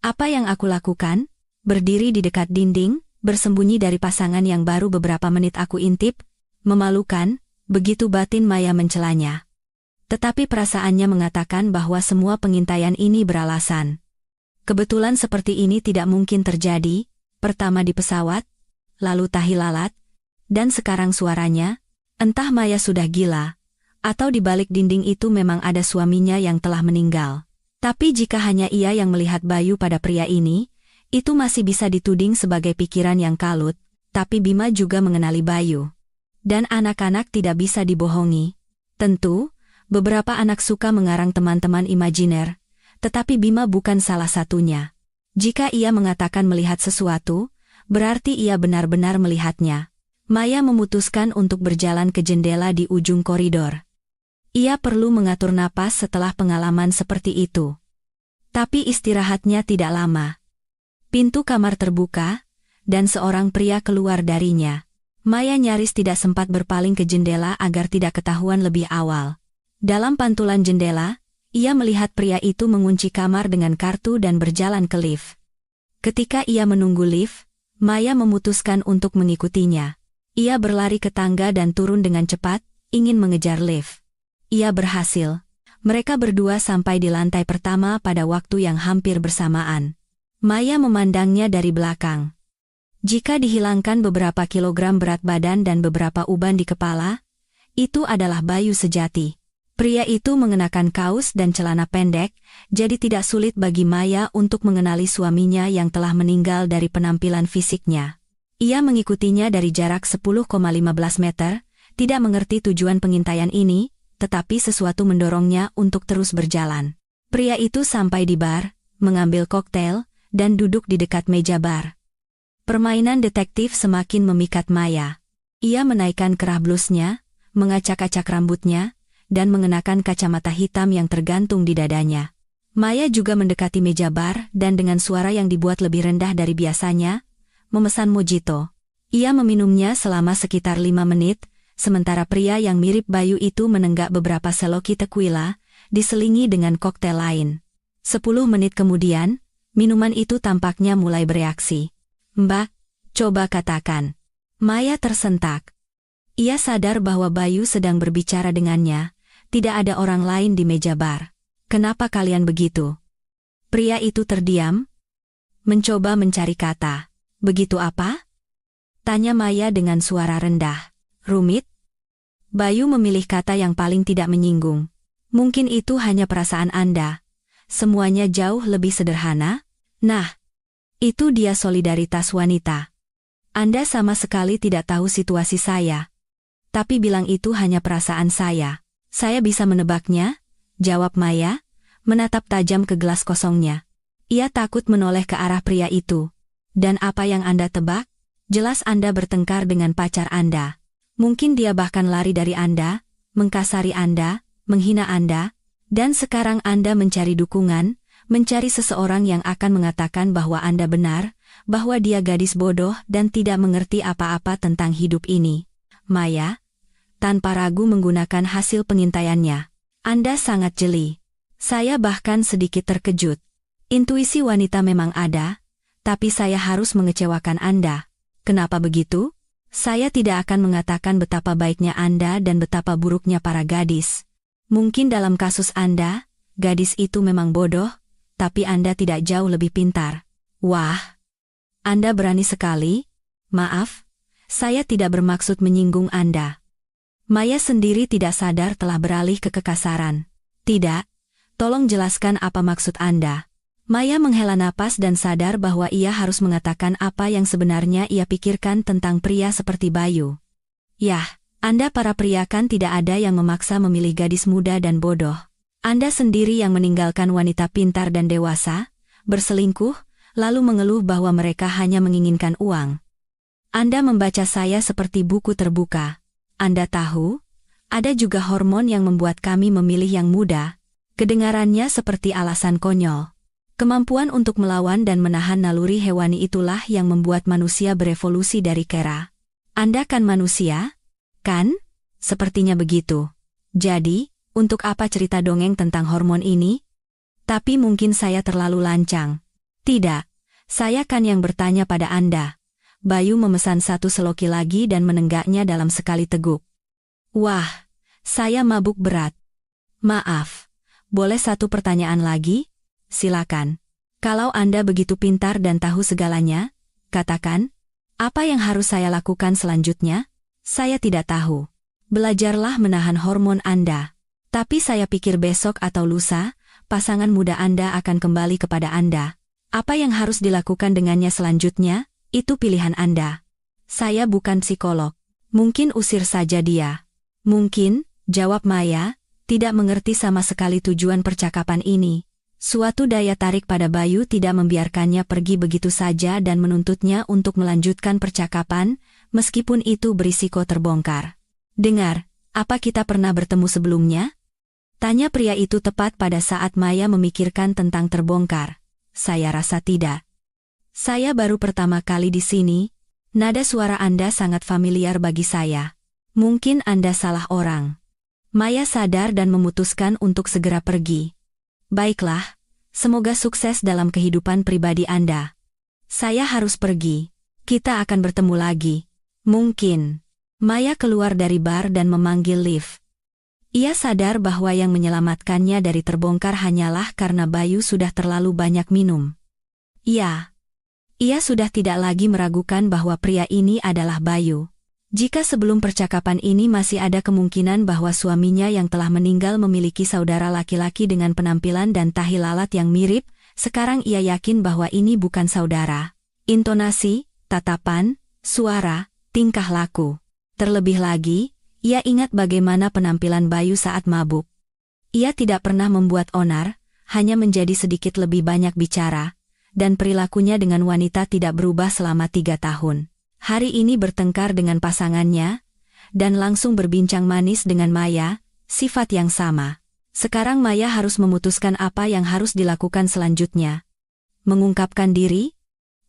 Apa yang aku lakukan? Berdiri di dekat dinding, bersembunyi dari pasangan yang baru beberapa menit aku intip? Memalukan, begitu batin Maya mencelanya. Tetapi perasaannya mengatakan bahwa semua pengintaian ini beralasan. Kebetulan seperti ini tidak mungkin terjadi, pertama di pesawat, lalu tahi lalat, dan sekarang suaranya. Entah Maya sudah gila, atau di balik dinding itu memang ada suaminya yang telah meninggal. Tapi jika hanya ia yang melihat Bayu pada pria ini, itu masih bisa dituding sebagai pikiran yang kalut, tapi Bima juga mengenali Bayu. Dan anak-anak tidak bisa dibohongi. Tentu, beberapa anak suka mengarang teman-teman imajiner, tetapi Bima bukan salah satunya. Jika ia mengatakan melihat sesuatu, berarti ia benar-benar melihatnya. Maya memutuskan untuk berjalan ke jendela di ujung koridor. Ia perlu mengatur napas setelah pengalaman seperti itu. Tapi istirahatnya tidak lama. Pintu kamar terbuka, dan seorang pria keluar darinya. Maya nyaris tidak sempat berpaling ke jendela agar tidak ketahuan lebih awal. Dalam pantulan jendela, ia melihat pria itu mengunci kamar dengan kartu dan berjalan ke lift. Ketika ia menunggu lift, Maya memutuskan untuk mengikutinya. Ia berlari ke tangga dan turun dengan cepat, ingin mengejar lift. Ia berhasil. Mereka berdua sampai di lantai pertama pada waktu yang hampir bersamaan. Maya memandangnya dari belakang. Jika dihilangkan beberapa kilogram berat badan dan beberapa uban di kepala, itu adalah Bayu sejati. Pria itu mengenakan kaos dan celana pendek, jadi tidak sulit bagi Maya untuk mengenali suaminya yang telah meninggal dari penampilan fisiknya. Ia mengikutinya dari jarak 10,15 meter, tidak mengerti tujuan pengintaian ini, tetapi sesuatu mendorongnya untuk terus berjalan. Pria itu sampai di bar, mengambil koktail, dan duduk di dekat meja bar. Permainan detektif semakin memikat Maya. Ia menaikkan kerah blusnya, mengacak-acak rambutnya, dan mengenakan kacamata hitam yang tergantung di dadanya. Maya juga mendekati meja bar dan dengan suara yang dibuat lebih rendah dari biasanya, memesan mojito. Ia meminumnya selama sekitar 5 menit, sementara pria yang mirip Bayu itu menenggak beberapa seloki tequila, diselingi dengan koktail lain. 10 menit kemudian, minuman itu tampaknya mulai bereaksi. "Mbak, coba katakan." Maya tersentak. Ia sadar bahwa Bayu sedang berbicara dengannya, tidak ada orang lain di meja bar. "Kenapa kalian begitu?" Pria itu terdiam, mencoba mencari kata. "Begitu apa?" tanya Maya dengan suara rendah. "Rumit?" Bayu memilih kata yang paling tidak menyinggung. "Mungkin itu hanya perasaan Anda. Semuanya jauh lebih sederhana." "Nah, itu dia solidaritas wanita. Anda sama sekali tidak tahu situasi saya. Tapi bilang itu hanya perasaan saya. Saya bisa menebaknya," jawab Maya, menatap tajam ke gelas kosongnya. Ia takut menoleh ke arah pria itu. "Dan apa yang Anda tebak? Jelas Anda bertengkar dengan pacar Anda. Mungkin dia bahkan lari dari Anda, mengkasari Anda, menghina Anda, dan sekarang Anda mencari dukungan, mencari seseorang yang akan mengatakan bahwa Anda benar, bahwa dia gadis bodoh dan tidak mengerti apa-apa tentang hidup ini." Maya, tanpa ragu menggunakan hasil pengintaiannya. "Anda sangat jeli. Saya bahkan sedikit terkejut. Intuisi wanita memang ada, tapi saya harus mengecewakan Anda. Kenapa begitu? Saya tidak akan mengatakan betapa baiknya Anda dan betapa buruknya para gadis. Mungkin dalam kasus Anda, gadis itu memang bodoh, tapi Anda tidak jauh lebih pintar." "Wah, Anda berani sekali. Maaf, saya tidak bermaksud menyinggung Anda." Maya sendiri tidak sadar telah beralih ke kekasaran. "Tidak, tolong jelaskan apa maksud Anda." Maya menghela napas dan sadar bahwa ia harus mengatakan apa yang sebenarnya ia pikirkan tentang pria seperti Bayu. "Yah, Anda para pria kan tidak ada yang memaksa memilih gadis muda dan bodoh. Anda sendiri yang meninggalkan wanita pintar dan dewasa, berselingkuh, lalu mengeluh bahwa mereka hanya menginginkan uang. Anda membaca saya seperti buku terbuka. Anda tahu, ada juga hormon yang membuat kami memilih yang muda. Kedengarannya seperti alasan konyol. Kemampuan untuk melawan dan menahan naluri hewani itulah yang membuat manusia berevolusi dari kera. Anda kan manusia? Kan? Sepertinya begitu. Jadi, untuk apa cerita dongeng tentang hormon ini? Tapi mungkin saya terlalu lancang. Tidak, saya kan yang bertanya pada Anda. Bayu memesan satu seloki lagi dan menenggaknya dalam sekali teguk. Wah, saya mabuk berat. Maaf, boleh satu pertanyaan lagi? Silakan. Kalau Anda begitu pintar dan tahu segalanya, katakan, apa yang harus saya lakukan selanjutnya? Saya tidak tahu. Belajarlah menahan hormon Anda. Tapi saya pikir besok atau lusa, pasangan muda Anda akan kembali kepada Anda. Apa yang harus dilakukan dengannya selanjutnya? Itu pilihan Anda. Saya bukan psikolog. Mungkin usir saja dia. Mungkin, jawab Maya, tidak mengerti sama sekali tujuan percakapan ini. Suatu daya tarik pada Bayu tidak membiarkannya pergi begitu saja dan menuntutnya untuk melanjutkan percakapan, meskipun itu berisiko terbongkar. Dengar, apa kita pernah bertemu sebelumnya? Tanya pria itu tepat pada saat Maya memikirkan tentang terbongkar. Saya rasa tidak. Saya baru pertama kali di sini. Nada suara Anda sangat familiar bagi saya. Mungkin Anda salah orang. Maya sadar dan memutuskan untuk segera pergi. Baiklah, semoga sukses dalam kehidupan pribadi Anda. Saya harus pergi. Kita akan bertemu lagi. Mungkin. Maya keluar dari bar dan memanggil lift. Ia sadar bahwa yang menyelamatkannya dari terbongkar hanyalah karena Bayu sudah terlalu banyak minum. Ia sudah tidak lagi meragukan bahwa pria ini adalah Bayu. Jika sebelum percakapan ini masih ada kemungkinan bahwa suaminya yang telah meninggal memiliki saudara laki-laki dengan penampilan dan tahi lalat yang mirip, sekarang ia yakin bahwa ini bukan saudara. Intonasi, tatapan, suara, tingkah laku. Terlebih lagi, ia ingat bagaimana penampilan Bayu saat mabuk. Ia tidak pernah membuat onar, hanya menjadi sedikit lebih banyak bicara, dan perilakunya dengan wanita tidak berubah selama 3 tahun. Hari ini bertengkar dengan pasangannya, dan langsung berbincang manis dengan Maya, sifat yang sama. Sekarang Maya harus memutuskan apa yang harus dilakukan selanjutnya. Mengungkapkan diri?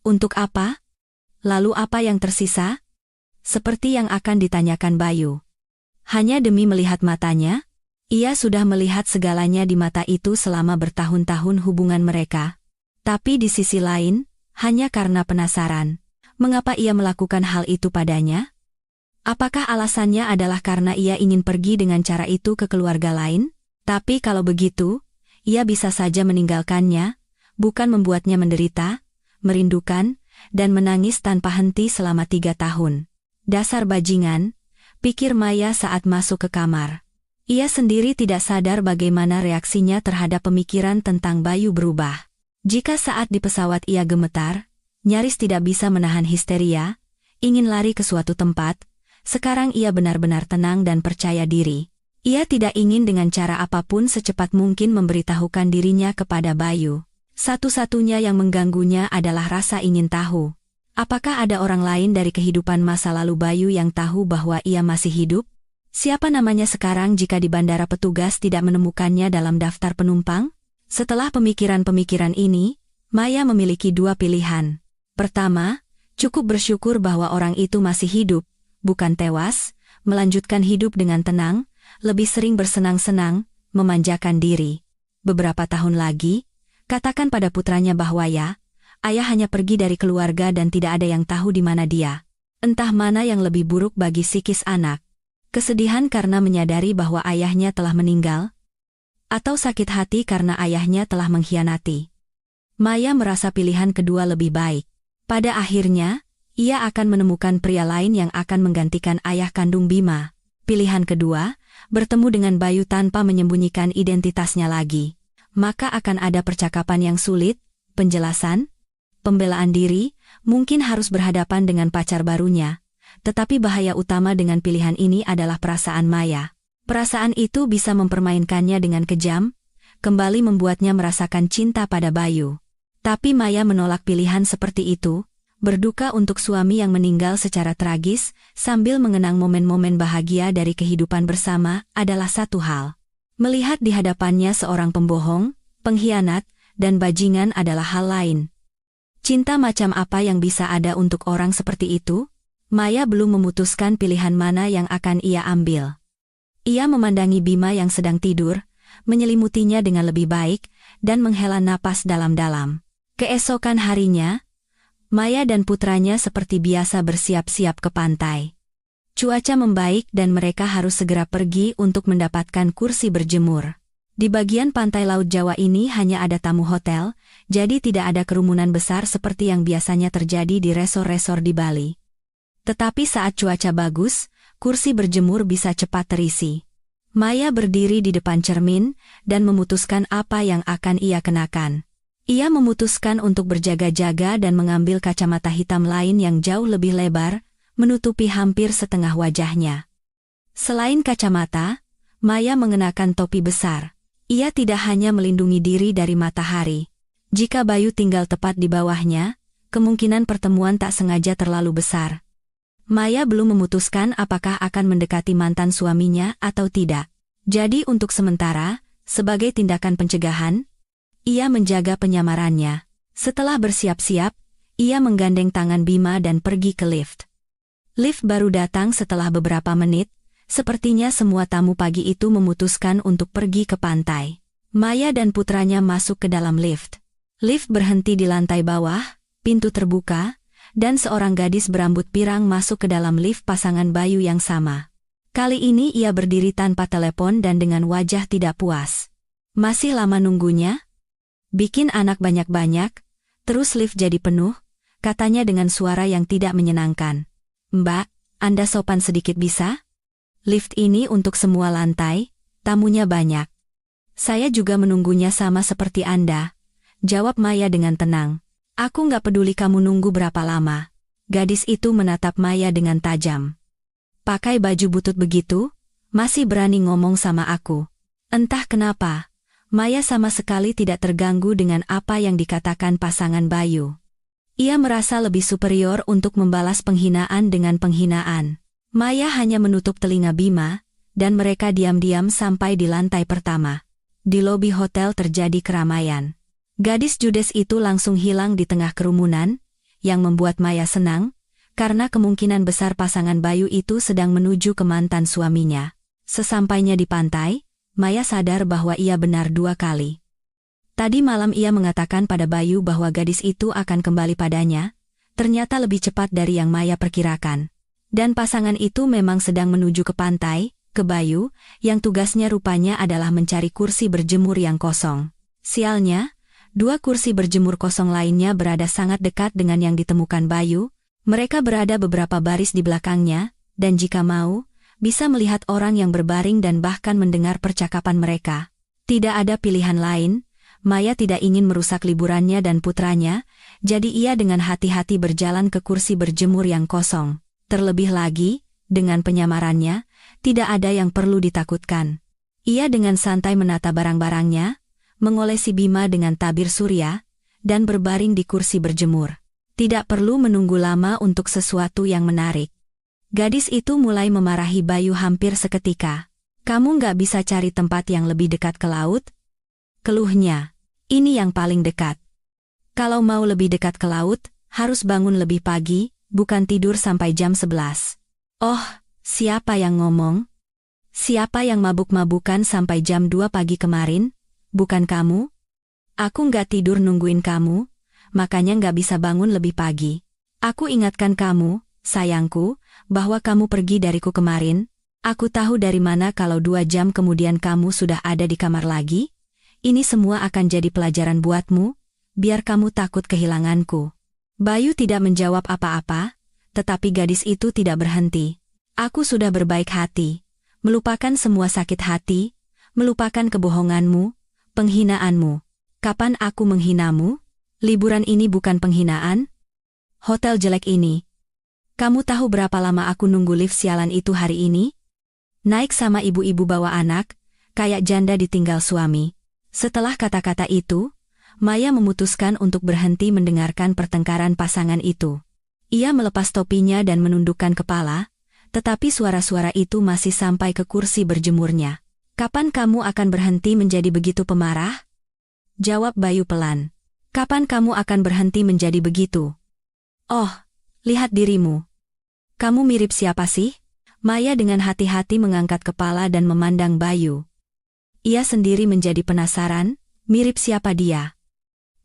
Untuk apa? Lalu apa yang tersisa? Seperti yang akan ditanyakan Bayu. Hanya demi melihat matanya, ia sudah melihat segalanya di mata itu selama bertahun-tahun hubungan mereka. Tapi di sisi lain, hanya karena penasaran. Mengapa ia melakukan hal itu padanya? Apakah alasannya adalah karena ia ingin pergi dengan cara itu ke keluarga lain? Tapi kalau begitu, ia bisa saja meninggalkannya, bukan membuatnya menderita, merindukan, dan menangis tanpa henti selama 3 tahun. Dasar bajingan, pikir Maya saat masuk ke kamar. Ia sendiri tidak sadar bagaimana reaksinya terhadap pemikiran tentang Bayu berubah. Jika saat di pesawat ia gemetar, nyaris tidak bisa menahan histeria, ingin lari ke suatu tempat, sekarang ia benar-benar tenang dan percaya diri. Ia tidak ingin dengan cara apapun secepat mungkin memberitahukan dirinya kepada Bayu. Satu-satunya yang mengganggunya adalah rasa ingin tahu. Apakah ada orang lain dari kehidupan masa lalu Bayu yang tahu bahwa ia masih hidup? Siapa namanya sekarang jika di bandara petugas tidak menemukannya dalam daftar penumpang? Setelah pemikiran-pemikiran ini, Maya memiliki 2 pilihan. Pertama, cukup bersyukur bahwa orang itu masih hidup, bukan tewas, melanjutkan hidup dengan tenang, lebih sering bersenang-senang, memanjakan diri. Beberapa tahun lagi, katakan pada putranya bahwa ayah hanya pergi dari keluarga dan tidak ada yang tahu di mana dia. Entah mana yang lebih buruk bagi psikis anak. Kesedihan karena menyadari bahwa ayahnya telah meninggal, atau sakit hati karena ayahnya telah mengkhianati. Maya merasa pilihan kedua lebih baik. Pada akhirnya, ia akan menemukan pria lain yang akan menggantikan ayah kandung Bima. Pilihan kedua, bertemu dengan Bayu tanpa menyembunyikan identitasnya lagi. Maka akan ada percakapan yang sulit, penjelasan, pembelaan diri, mungkin harus berhadapan dengan pacar barunya. Tetapi bahaya utama dengan pilihan ini adalah perasaan Maya. Perasaan itu bisa mempermainkannya dengan kejam, kembali membuatnya merasakan cinta pada Bayu. Tapi Maya menolak pilihan seperti itu, berduka untuk suami yang meninggal secara tragis, sambil mengenang momen-momen bahagia dari kehidupan bersama adalah satu hal. Melihat di hadapannya seorang pembohong, pengkhianat, dan bajingan adalah hal lain. Cinta macam apa yang bisa ada untuk orang seperti itu? Maya belum memutuskan pilihan mana yang akan ia ambil. Ia memandangi Bima yang sedang tidur, menyelimutinya dengan lebih baik, dan menghela napas dalam-dalam. Keesokan harinya, Maya dan putranya seperti biasa bersiap-siap ke pantai. Cuaca membaik dan mereka harus segera pergi untuk mendapatkan kursi berjemur. Di bagian pantai Laut Jawa ini hanya ada tamu hotel, jadi tidak ada kerumunan besar seperti yang biasanya terjadi di resor-resor di Bali. Tetapi saat cuaca bagus, kursi berjemur bisa cepat terisi. Maya berdiri di depan cermin dan memutuskan apa yang akan ia kenakan. Ia memutuskan untuk berjaga-jaga dan mengambil kacamata hitam lain yang jauh lebih lebar, menutupi hampir setengah wajahnya. Selain kacamata, Maya mengenakan topi besar. Ia tidak hanya melindungi diri dari matahari. Jika Bayu tinggal tepat di bawahnya, kemungkinan pertemuan tak sengaja terlalu besar. Maya belum memutuskan apakah akan mendekati mantan suaminya atau tidak. Jadi untuk sementara, sebagai tindakan pencegahan, ia menjaga penyamarannya. Setelah bersiap-siap, ia menggandeng tangan Bima dan pergi ke lift. Lift baru datang setelah beberapa menit. Sepertinya semua tamu pagi itu memutuskan untuk pergi ke pantai. Maya dan putranya masuk ke dalam lift. Lift berhenti di lantai bawah, pintu terbuka, dan seorang gadis berambut pirang masuk ke dalam lift pasangan Bayu yang sama. Kali ini ia berdiri tanpa telepon dan dengan wajah tidak puas. Masih lama nunggunya? Bikin anak banyak-banyak, terus lift jadi penuh, katanya dengan suara yang tidak menyenangkan. Mbak, Anda sopan sedikit bisa? Lift ini untuk semua lantai, tamunya banyak. Saya juga menunggunya sama seperti Anda, jawab Maya dengan tenang. Aku nggak peduli kamu nunggu berapa lama. Gadis itu menatap Maya dengan tajam. Pakai baju butut begitu, masih berani ngomong sama aku. Entah kenapa, Maya sama sekali tidak terganggu dengan apa yang dikatakan pasangan Bayu. Ia merasa lebih superior untuk membalas penghinaan dengan penghinaan. Maya hanya menutup telinga Bima, dan mereka diam-diam sampai di lantai pertama. Di lobi hotel terjadi keramaian. Gadis judes itu langsung hilang di tengah kerumunan, yang membuat Maya senang, karena kemungkinan besar pasangan Bayu itu sedang menuju ke mantan suaminya. Sesampainya di pantai, Maya sadar bahwa ia benar dua kali. Tadi malam ia mengatakan pada Bayu bahwa gadis itu akan kembali padanya, ternyata lebih cepat dari yang Maya perkirakan. Dan pasangan itu memang sedang menuju ke pantai, ke Bayu, yang tugasnya rupanya adalah mencari kursi berjemur yang kosong. Sialnya, dua kursi berjemur kosong lainnya berada sangat dekat dengan yang ditemukan Bayu, mereka berada beberapa baris di belakangnya, dan jika mau, bisa melihat orang yang berbaring dan bahkan mendengar percakapan mereka. Tidak ada pilihan lain, Maya tidak ingin merusak liburannya dan putranya, jadi ia dengan hati-hati berjalan ke kursi berjemur yang kosong. Terlebih lagi, dengan penyamarannya, tidak ada yang perlu ditakutkan. Ia dengan santai menata barang-barangnya, mengolesi Bima dengan tabir surya, dan berbaring di kursi berjemur. Tidak perlu menunggu lama untuk sesuatu yang menarik. Gadis itu mulai memarahi Bayu hampir seketika. Kamu nggak bisa cari tempat yang lebih dekat ke laut? Keluhnya, ini yang paling dekat. Kalau mau lebih dekat ke laut, harus bangun lebih pagi, bukan tidur sampai jam 11. Oh, siapa yang ngomong? Siapa yang mabuk-mabukan sampai jam 2 pagi kemarin? Bukan kamu? Aku nggak tidur nungguin kamu, makanya nggak bisa bangun lebih pagi. Aku ingatkan kamu, sayangku, bahwa kamu pergi dariku kemarin. Aku tahu dari mana kalau 2 jam kemudian kamu sudah ada di kamar lagi. Ini semua akan jadi pelajaran buatmu, biar kamu takut kehilanganku. Bayu tidak menjawab apa-apa, tetapi gadis itu tidak berhenti. Aku sudah berbaik hati, melupakan semua sakit hati, melupakan kebohonganmu, penghinaanmu. Kapan aku menghinamu? Liburan ini bukan penghinaan. Hotel jelek ini. Kamu tahu berapa lama aku nunggu lift sialan itu hari ini? Naik sama ibu-ibu bawa anak, kayak janda ditinggal suami. Setelah kata-kata itu, Maya memutuskan untuk berhenti mendengarkan pertengkaran pasangan itu. Ia melepas topinya dan menundukkan kepala, tetapi suara-suara itu masih sampai ke kursi berjemurnya. Kapan kamu akan berhenti menjadi begitu pemarah? Jawab Bayu pelan. Kapan kamu akan berhenti menjadi begitu? Oh, lihat dirimu. Kamu mirip siapa sih? Maya dengan hati-hati mengangkat kepala dan memandang Bayu. Ia sendiri menjadi penasaran, mirip siapa dia.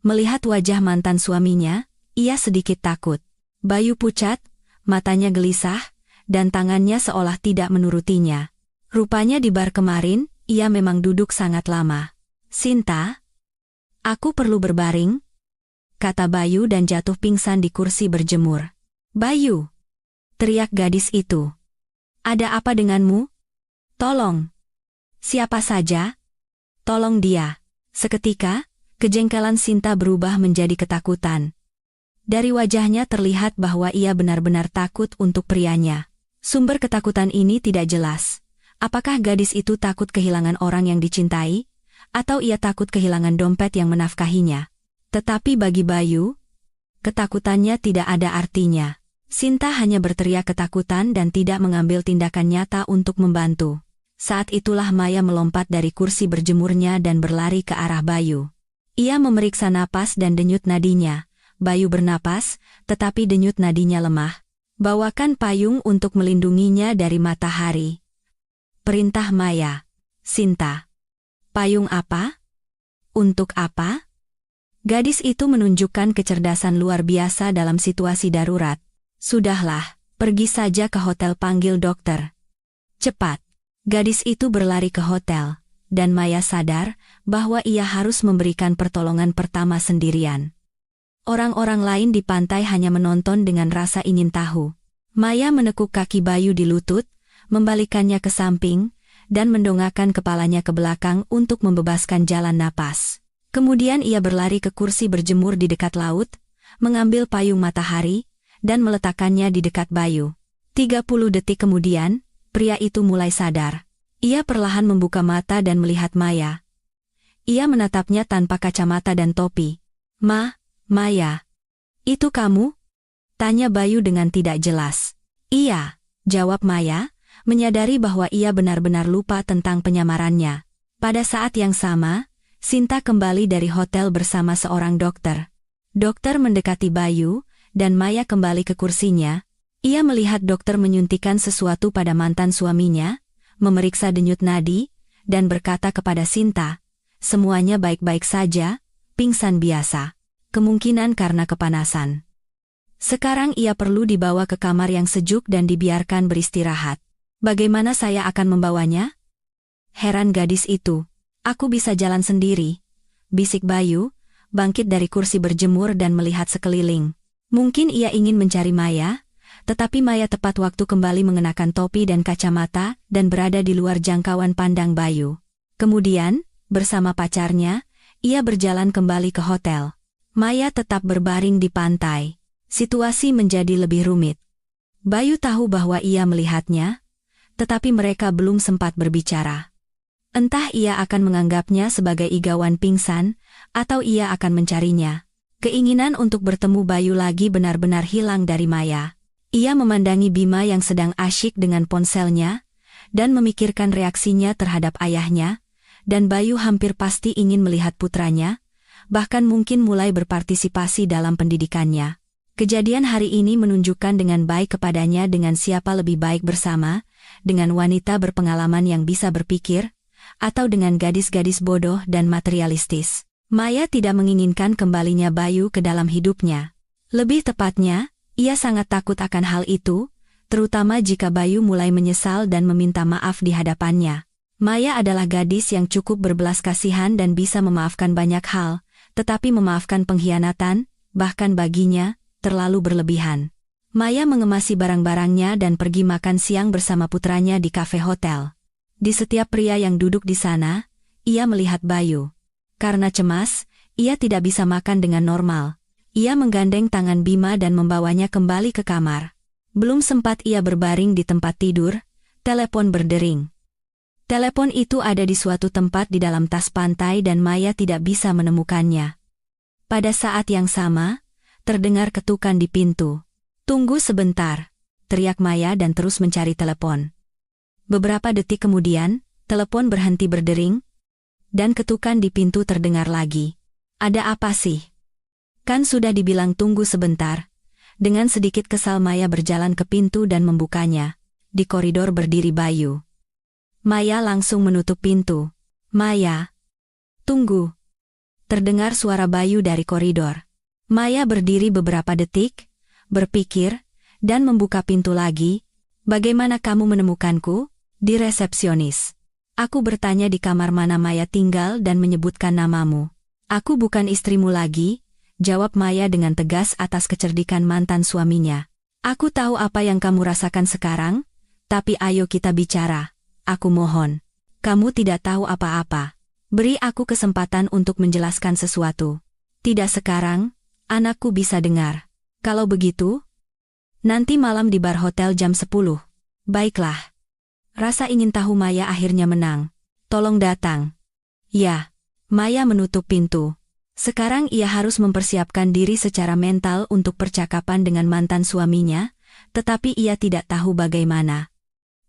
Melihat wajah mantan suaminya, ia sedikit takut. Bayu pucat, matanya gelisah, dan tangannya seolah tidak menurutinya. Rupanya di bar kemarin, ia memang duduk sangat lama. Sinta? Aku perlu berbaring? Kata Bayu dan jatuh pingsan di kursi berjemur. Bayu! Teriak gadis itu. Ada apa denganmu? Tolong! Siapa saja? Tolong dia! Seketika, kejengkelan Sinta berubah menjadi ketakutan. Dari wajahnya terlihat bahwa ia benar-benar takut untuk prianya. Sumber ketakutan ini tidak jelas. Apakah gadis itu takut kehilangan orang yang dicintai? Atau ia takut kehilangan dompet yang menafkahinya? Tetapi bagi Bayu, ketakutannya tidak ada artinya. Sinta hanya berteriak ketakutan dan tidak mengambil tindakan nyata untuk membantu. Saat itulah Maya melompat dari kursi berjemurnya dan berlari ke arah Bayu. Ia memeriksa napas dan denyut nadinya. Bayu bernapas, tetapi denyut nadinya lemah. Bawakan payung untuk melindunginya dari matahari. Perintah Maya. Sinta. Payung apa? Untuk apa? Gadis itu menunjukkan kecerdasan luar biasa dalam situasi darurat. Sudahlah, pergi saja ke hotel panggil dokter. Cepat. Gadis itu berlari ke hotel, dan Maya sadar bahwa ia harus memberikan pertolongan pertama sendirian. Orang-orang lain di pantai hanya menonton dengan rasa ingin tahu. Maya menekuk kaki Bayu di lutut, membalikannya ke samping, dan mendongakkan kepalanya ke belakang untuk membebaskan jalan napas. Kemudian ia berlari ke kursi berjemur di dekat laut, mengambil payung matahari, dan meletakkannya di dekat Bayu. 30 detik kemudian, pria itu mulai sadar. Ia perlahan membuka mata dan melihat Maya. Ia menatapnya tanpa kacamata dan topi. Maya. Itu kamu? Tanya Bayu dengan tidak jelas. Iya, jawab Maya, menyadari bahwa ia benar-benar lupa tentang penyamarannya. Pada saat yang sama, Sinta kembali dari hotel bersama seorang dokter. Dokter mendekati Bayu, dan Maya kembali ke kursinya. Ia melihat dokter menyuntikkan sesuatu pada mantan suaminya, memeriksa denyut nadi, dan berkata kepada Sinta, semuanya baik-baik saja, pingsan biasa. Kemungkinan karena kepanasan. Sekarang ia perlu dibawa ke kamar yang sejuk dan dibiarkan beristirahat. Bagaimana saya akan membawanya? Heran gadis itu. Aku bisa jalan sendiri, bisik Bayu, bangkit dari kursi berjemur dan melihat sekeliling. Mungkin ia ingin mencari Maya, tetapi Maya tepat waktu kembali mengenakan topi dan kacamata dan berada di luar jangkauan pandang Bayu. Kemudian, bersama pacarnya, ia berjalan kembali ke hotel. Maya tetap berbaring di pantai. Situasi menjadi lebih rumit. Bayu tahu bahwa ia melihatnya, tetapi mereka belum sempat berbicara. Entah ia akan menganggapnya sebagai igawan pingsan, atau ia akan mencarinya. Keinginan untuk bertemu Bayu lagi benar-benar hilang dari Maya. Ia memandangi Bima yang sedang asyik dengan ponselnya, dan memikirkan reaksinya terhadap ayahnya, dan Bayu hampir pasti ingin melihat putranya, bahkan mungkin mulai berpartisipasi dalam pendidikannya. Kejadian hari ini menunjukkan dengan baik kepadanya dengan siapa lebih baik bersama, dengan wanita berpengalaman yang bisa berpikir, atau dengan gadis-gadis bodoh dan materialistis. Maya tidak menginginkan kembalinya Bayu ke dalam hidupnya. Lebih tepatnya, ia sangat takut akan hal itu, terutama jika Bayu mulai menyesal dan meminta maaf di hadapannya. Maya adalah gadis yang cukup berbelas kasihan dan bisa memaafkan banyak hal, tetapi memaafkan pengkhianatan, bahkan baginya, terlalu berlebihan. Maya mengemasi barang-barangnya dan pergi makan siang bersama putranya di kafe hotel. Di setiap pria yang duduk di sana, ia melihat Bayu. Karena cemas, ia tidak bisa makan dengan normal. Ia menggandeng tangan Bima dan membawanya kembali ke kamar. Belum sempat ia berbaring di tempat tidur, telepon berdering. Telepon itu ada di suatu tempat di dalam tas pantai dan Maya tidak bisa menemukannya. Pada saat yang sama, terdengar ketukan di pintu. "Tunggu sebentar," teriak Maya dan terus mencari telepon. Beberapa detik kemudian, telepon berhenti berdering, dan ketukan di pintu terdengar lagi. "Ada apa sih? Kan sudah dibilang tunggu sebentar." Dengan sedikit kesal Maya berjalan ke pintu dan membukanya. Di koridor berdiri Bayu. Maya langsung menutup pintu. "Maya, tunggu." Terdengar suara Bayu dari koridor. Maya berdiri beberapa detik, berpikir, dan membuka pintu lagi. "Bagaimana kamu menemukanku?" "Di resepsionis. Aku bertanya di kamar mana Maya tinggal dan menyebutkan namamu." "Aku bukan istrimu lagi," jawab Maya dengan tegas atas kecerdikan mantan suaminya. "Aku tahu apa yang kamu rasakan sekarang, tapi ayo kita bicara. Aku mohon. Kamu tidak tahu apa-apa. Beri aku kesempatan untuk menjelaskan sesuatu." "Tidak sekarang, anakku bisa dengar. Kalau begitu, nanti malam di bar hotel jam 10. "Baiklah." Rasa ingin tahu Maya akhirnya menang. "Tolong datang." Ya, Maya menutup pintu. Sekarang ia harus mempersiapkan diri secara mental untuk percakapan dengan mantan suaminya, tetapi ia tidak tahu bagaimana.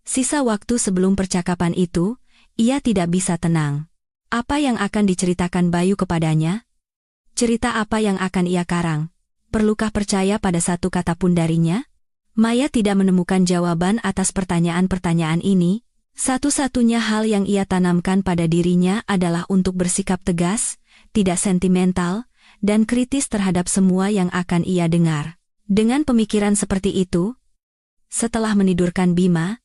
Sisa waktu sebelum percakapan itu, ia tidak bisa tenang. Apa yang akan diceritakan Bayu kepadanya? Cerita apa yang akan ia karang? Perlukah percaya pada satu kata pun darinya? Maya tidak menemukan jawaban atas pertanyaan-pertanyaan ini. Satu-satunya hal yang ia tanamkan pada dirinya adalah untuk bersikap tegas, tidak sentimental, dan kritis terhadap semua yang akan ia dengar. Dengan pemikiran seperti itu, setelah menidurkan Bima,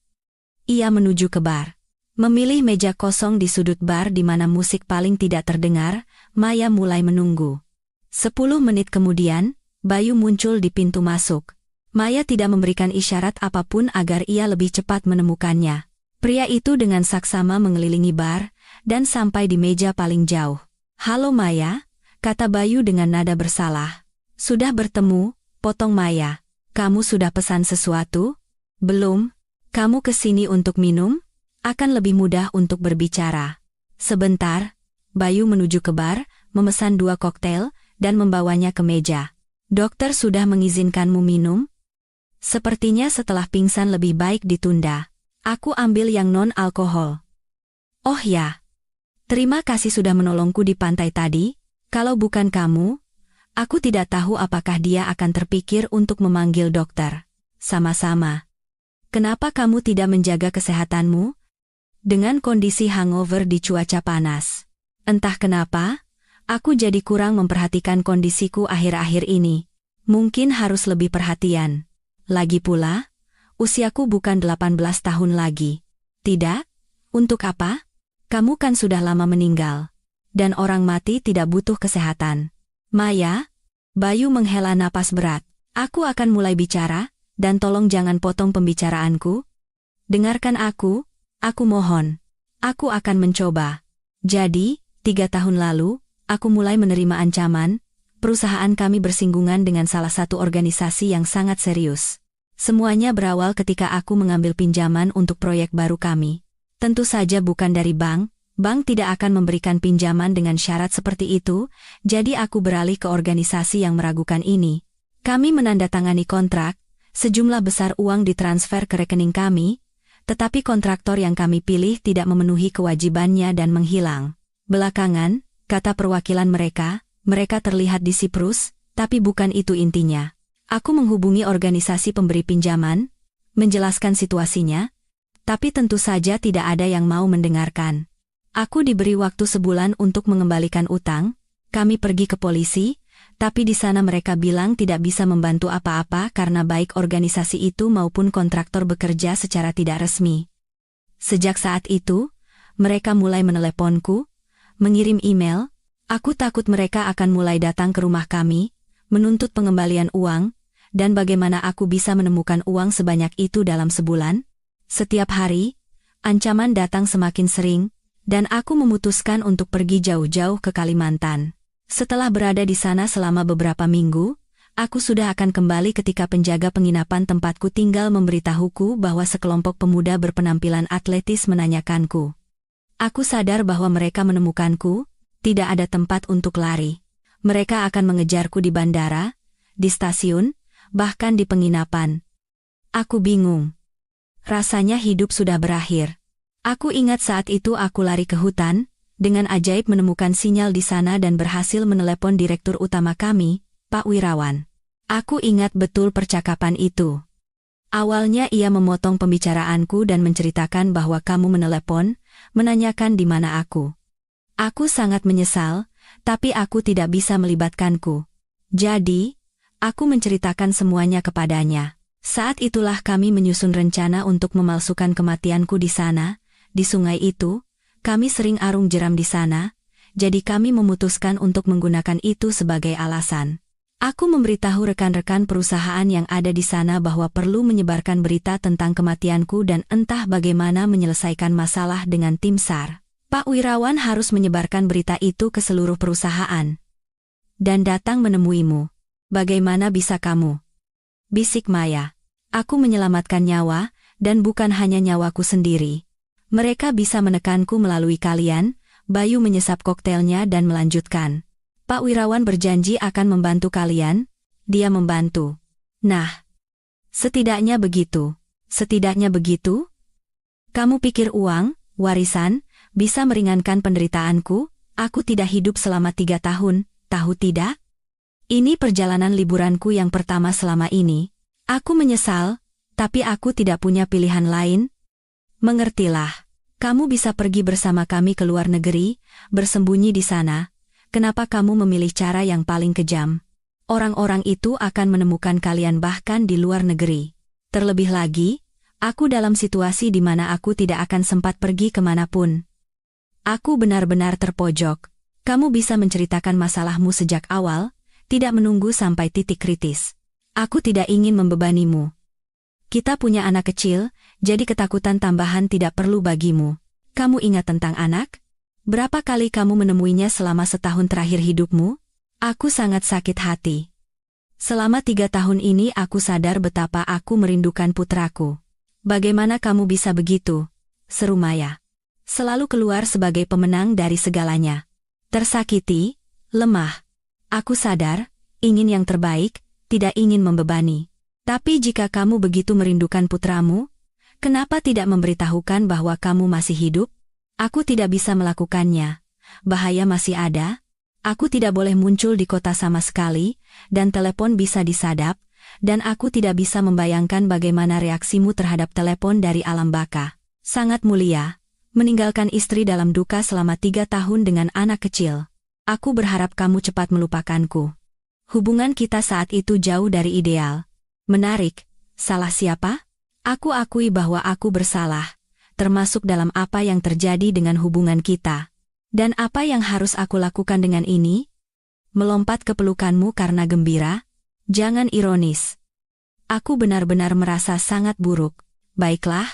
ia menuju ke bar. Memilih meja kosong di sudut bar di mana musik paling tidak terdengar, Maya mulai menunggu. 10 menit kemudian, Bayu muncul di pintu masuk. Maya tidak memberikan isyarat apapun agar ia lebih cepat menemukannya. Pria itu dengan saksama mengelilingi bar, dan sampai di meja paling jauh. "Halo Maya," kata Bayu dengan nada bersalah. "Sudah bertemu," potong Maya. "Kamu sudah pesan sesuatu?" "Belum." "Kamu kesini untuk minum? Akan lebih mudah untuk berbicara." "Sebentar." Bayu menuju ke bar, memesan 2 koktail, dan membawanya ke meja. "Dokter sudah mengizinkanmu minum?" "Sepertinya setelah pingsan lebih baik ditunda. Aku ambil yang non-alkohol." "Oh ya. Terima kasih sudah menolongku di pantai tadi. Kalau bukan kamu, aku tidak tahu apakah dia akan terpikir untuk memanggil dokter." "Sama-sama. Kenapa kamu tidak menjaga kesehatanmu?" "Dengan kondisi hangover di cuaca panas. Entah kenapa, aku jadi kurang memperhatikan kondisiku akhir-akhir ini. Mungkin harus lebih perhatian. Lagi pula, usiaku bukan 18 tahun lagi." "Tidak? Untuk apa? Kamu kan sudah lama meninggal. Dan orang mati tidak butuh kesehatan." "Maya," Bayu menghela napas berat. "Aku akan mulai bicara, dan tolong jangan potong pembicaraanku. Dengarkan aku mohon. Aku akan mencoba. Jadi, 3 tahun lalu, aku mulai menerima ancaman. Perusahaan kami bersinggungan dengan salah satu organisasi yang sangat serius. Semuanya berawal ketika aku mengambil pinjaman untuk proyek baru kami. Tentu saja bukan dari bank. Bank tidak akan memberikan pinjaman dengan syarat seperti itu, jadi aku beralih ke organisasi yang meragukan ini. Kami menandatangani kontrak, sejumlah besar uang ditransfer ke rekening kami, tetapi kontraktor yang kami pilih tidak memenuhi kewajibannya dan menghilang. Belakangan, kata perwakilan mereka terlihat di Siprus, tapi bukan itu intinya. Aku menghubungi organisasi pemberi pinjaman, menjelaskan situasinya, tapi tentu saja tidak ada yang mau mendengarkan. Aku diberi waktu sebulan untuk mengembalikan utang. Kami pergi ke polisi, tapi di sana mereka bilang tidak bisa membantu apa-apa karena baik organisasi itu maupun kontraktor bekerja secara tidak resmi. Sejak saat itu, mereka mulai meneleponku, mengirim email. Aku takut mereka akan mulai datang ke rumah kami, menuntut pengembalian uang, dan bagaimana aku bisa menemukan uang sebanyak itu dalam sebulan. Setiap hari, ancaman datang semakin sering, dan aku memutuskan untuk pergi jauh-jauh ke Kalimantan. Setelah berada di sana selama beberapa minggu, Aku sudah akan kembali ketika penjaga penginapan tempatku tinggal memberitahuku bahwa sekelompok pemuda berpenampilan atletis menanyakanku. Aku sadar bahwa mereka menemukanku, tidak ada tempat untuk lari. Mereka akan mengejarku di bandara, di stasiun, bahkan di penginapan. Aku bingung. Rasanya hidup sudah berakhir. Aku ingat saat itu aku lari ke hutan, dengan ajaib menemukan sinyal di sana dan berhasil menelepon direktur utama kami, Pak Wirawan. Aku ingat betul percakapan itu. Awalnya ia memotong pembicaraanku dan menceritakan bahwa kamu menelepon, menanyakan di mana aku. Aku sangat menyesal, tapi aku tidak bisa melibatkanku. Jadi, aku menceritakan semuanya kepadanya. Saat itulah kami menyusun rencana untuk memalsukan kematianku di sana, di sungai itu. Kami sering arung jeram di sana, jadi kami memutuskan untuk menggunakan itu sebagai alasan. Aku memberitahu rekan-rekan perusahaan yang ada di sana bahwa perlu menyebarkan berita tentang kematianku dan entah bagaimana menyelesaikan masalah dengan tim SAR. Pak Wirawan harus menyebarkan berita itu ke seluruh perusahaan. Dan datang menemuimu. Bagaimana bisa kamu? Bisik Maya. Aku menyelamatkan nyawa, dan bukan hanya nyawaku sendiri. Mereka bisa menekanku melalui kalian. Bayu menyesap koktailnya dan melanjutkan. Pak Wirawan berjanji akan membantu kalian. Dia membantu. Nah, setidaknya begitu. Setidaknya begitu? Kamu pikir uang, warisan, bisa meringankan penderitaanku? Aku tidak hidup selama 3 tahun, tahu tidak? Ini perjalanan liburanku yang pertama selama ini. Aku menyesal, tapi aku tidak punya pilihan lain. Mengertilah. Kamu bisa pergi bersama kami ke luar negeri, bersembunyi di sana. Kenapa kamu memilih cara yang paling kejam? Orang-orang itu akan menemukan kalian bahkan di luar negeri. Terlebih lagi, aku dalam situasi di mana aku tidak akan sempat pergi kemanapun. Aku benar-benar terpojok. Kamu bisa menceritakan masalahmu sejak awal, tidak menunggu sampai titik kritis. Aku tidak ingin membebanimu. Kita punya anak kecil, jadi ketakutan tambahan tidak perlu bagimu. Kamu ingat tentang anak? Berapa kali kamu menemuinya selama setahun terakhir hidupmu? Aku sangat sakit hati. Selama 3 tahun ini aku sadar betapa aku merindukan putraku. Bagaimana kamu bisa begitu? Seru Maya. Selalu keluar sebagai pemenang dari segalanya. Tersakiti, lemah. Aku sadar, ingin yang terbaik, tidak ingin membebani. Tapi jika kamu begitu merindukan putramu, kenapa tidak memberitahukan bahwa kamu masih hidup? Aku tidak bisa melakukannya. Bahaya masih ada. Aku tidak boleh muncul di kota sama sekali, dan telepon bisa disadap, dan aku tidak bisa membayangkan bagaimana reaksimu terhadap telepon dari alam baka. Sangat mulia, meninggalkan istri dalam duka selama 3 tahun dengan anak kecil. Aku berharap kamu cepat melupakanku. Hubungan kita saat itu jauh dari ideal. Menarik, salah siapa? Aku akui bahwa aku bersalah. Termasuk dalam apa yang terjadi dengan hubungan kita. Dan apa yang harus aku lakukan dengan ini? Melompat ke pelukanmu karena gembira? Jangan ironis. Aku benar-benar merasa sangat buruk. Baiklah,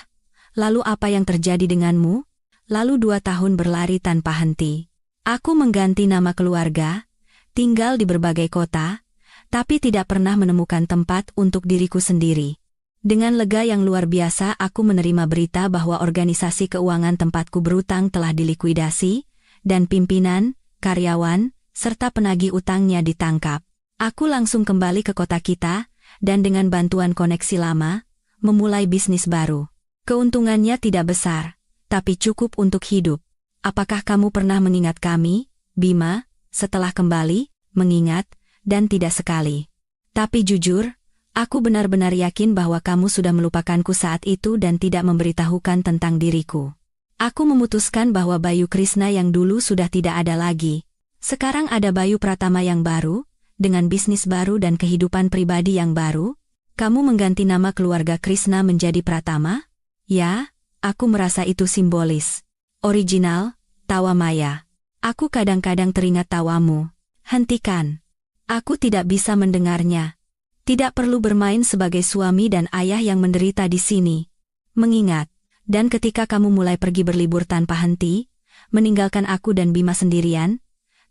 lalu apa yang terjadi denganmu? Lalu 2 tahun berlari tanpa henti. Aku mengganti nama keluarga, tinggal di berbagai kota, tapi tidak pernah menemukan tempat untuk diriku sendiri. Dengan lega yang luar biasa aku menerima berita bahwa organisasi keuangan tempatku berutang telah dilikuidasi, dan pimpinan, karyawan, serta penagih utangnya ditangkap. Aku langsung kembali ke kota kita, dan dengan bantuan koneksi lama, memulai bisnis baru. Keuntungannya tidak besar, tapi cukup untuk hidup. Apakah kamu pernah mengingat kami, Bima, setelah kembali, mengingat, dan tidak sekali. Tapi jujur, aku benar-benar yakin bahwa kamu sudah melupakanku saat itu dan tidak memberitahukan tentang diriku. Aku memutuskan bahwa Bayu Krishna yang dulu sudah tidak ada lagi. Sekarang ada Bayu Pratama yang baru, dengan bisnis baru dan kehidupan pribadi yang baru. Kamu mengganti nama keluarga Krishna menjadi Pratama? Ya, aku merasa itu simbolis. Original, tawa Maya. Aku kadang-kadang teringat tawamu. Hentikan. Aku tidak bisa mendengarnya. Tidak perlu bermain sebagai suami dan ayah yang menderita di sini. Mengingat, dan ketika kamu mulai pergi berlibur tanpa henti, meninggalkan aku dan Bima sendirian,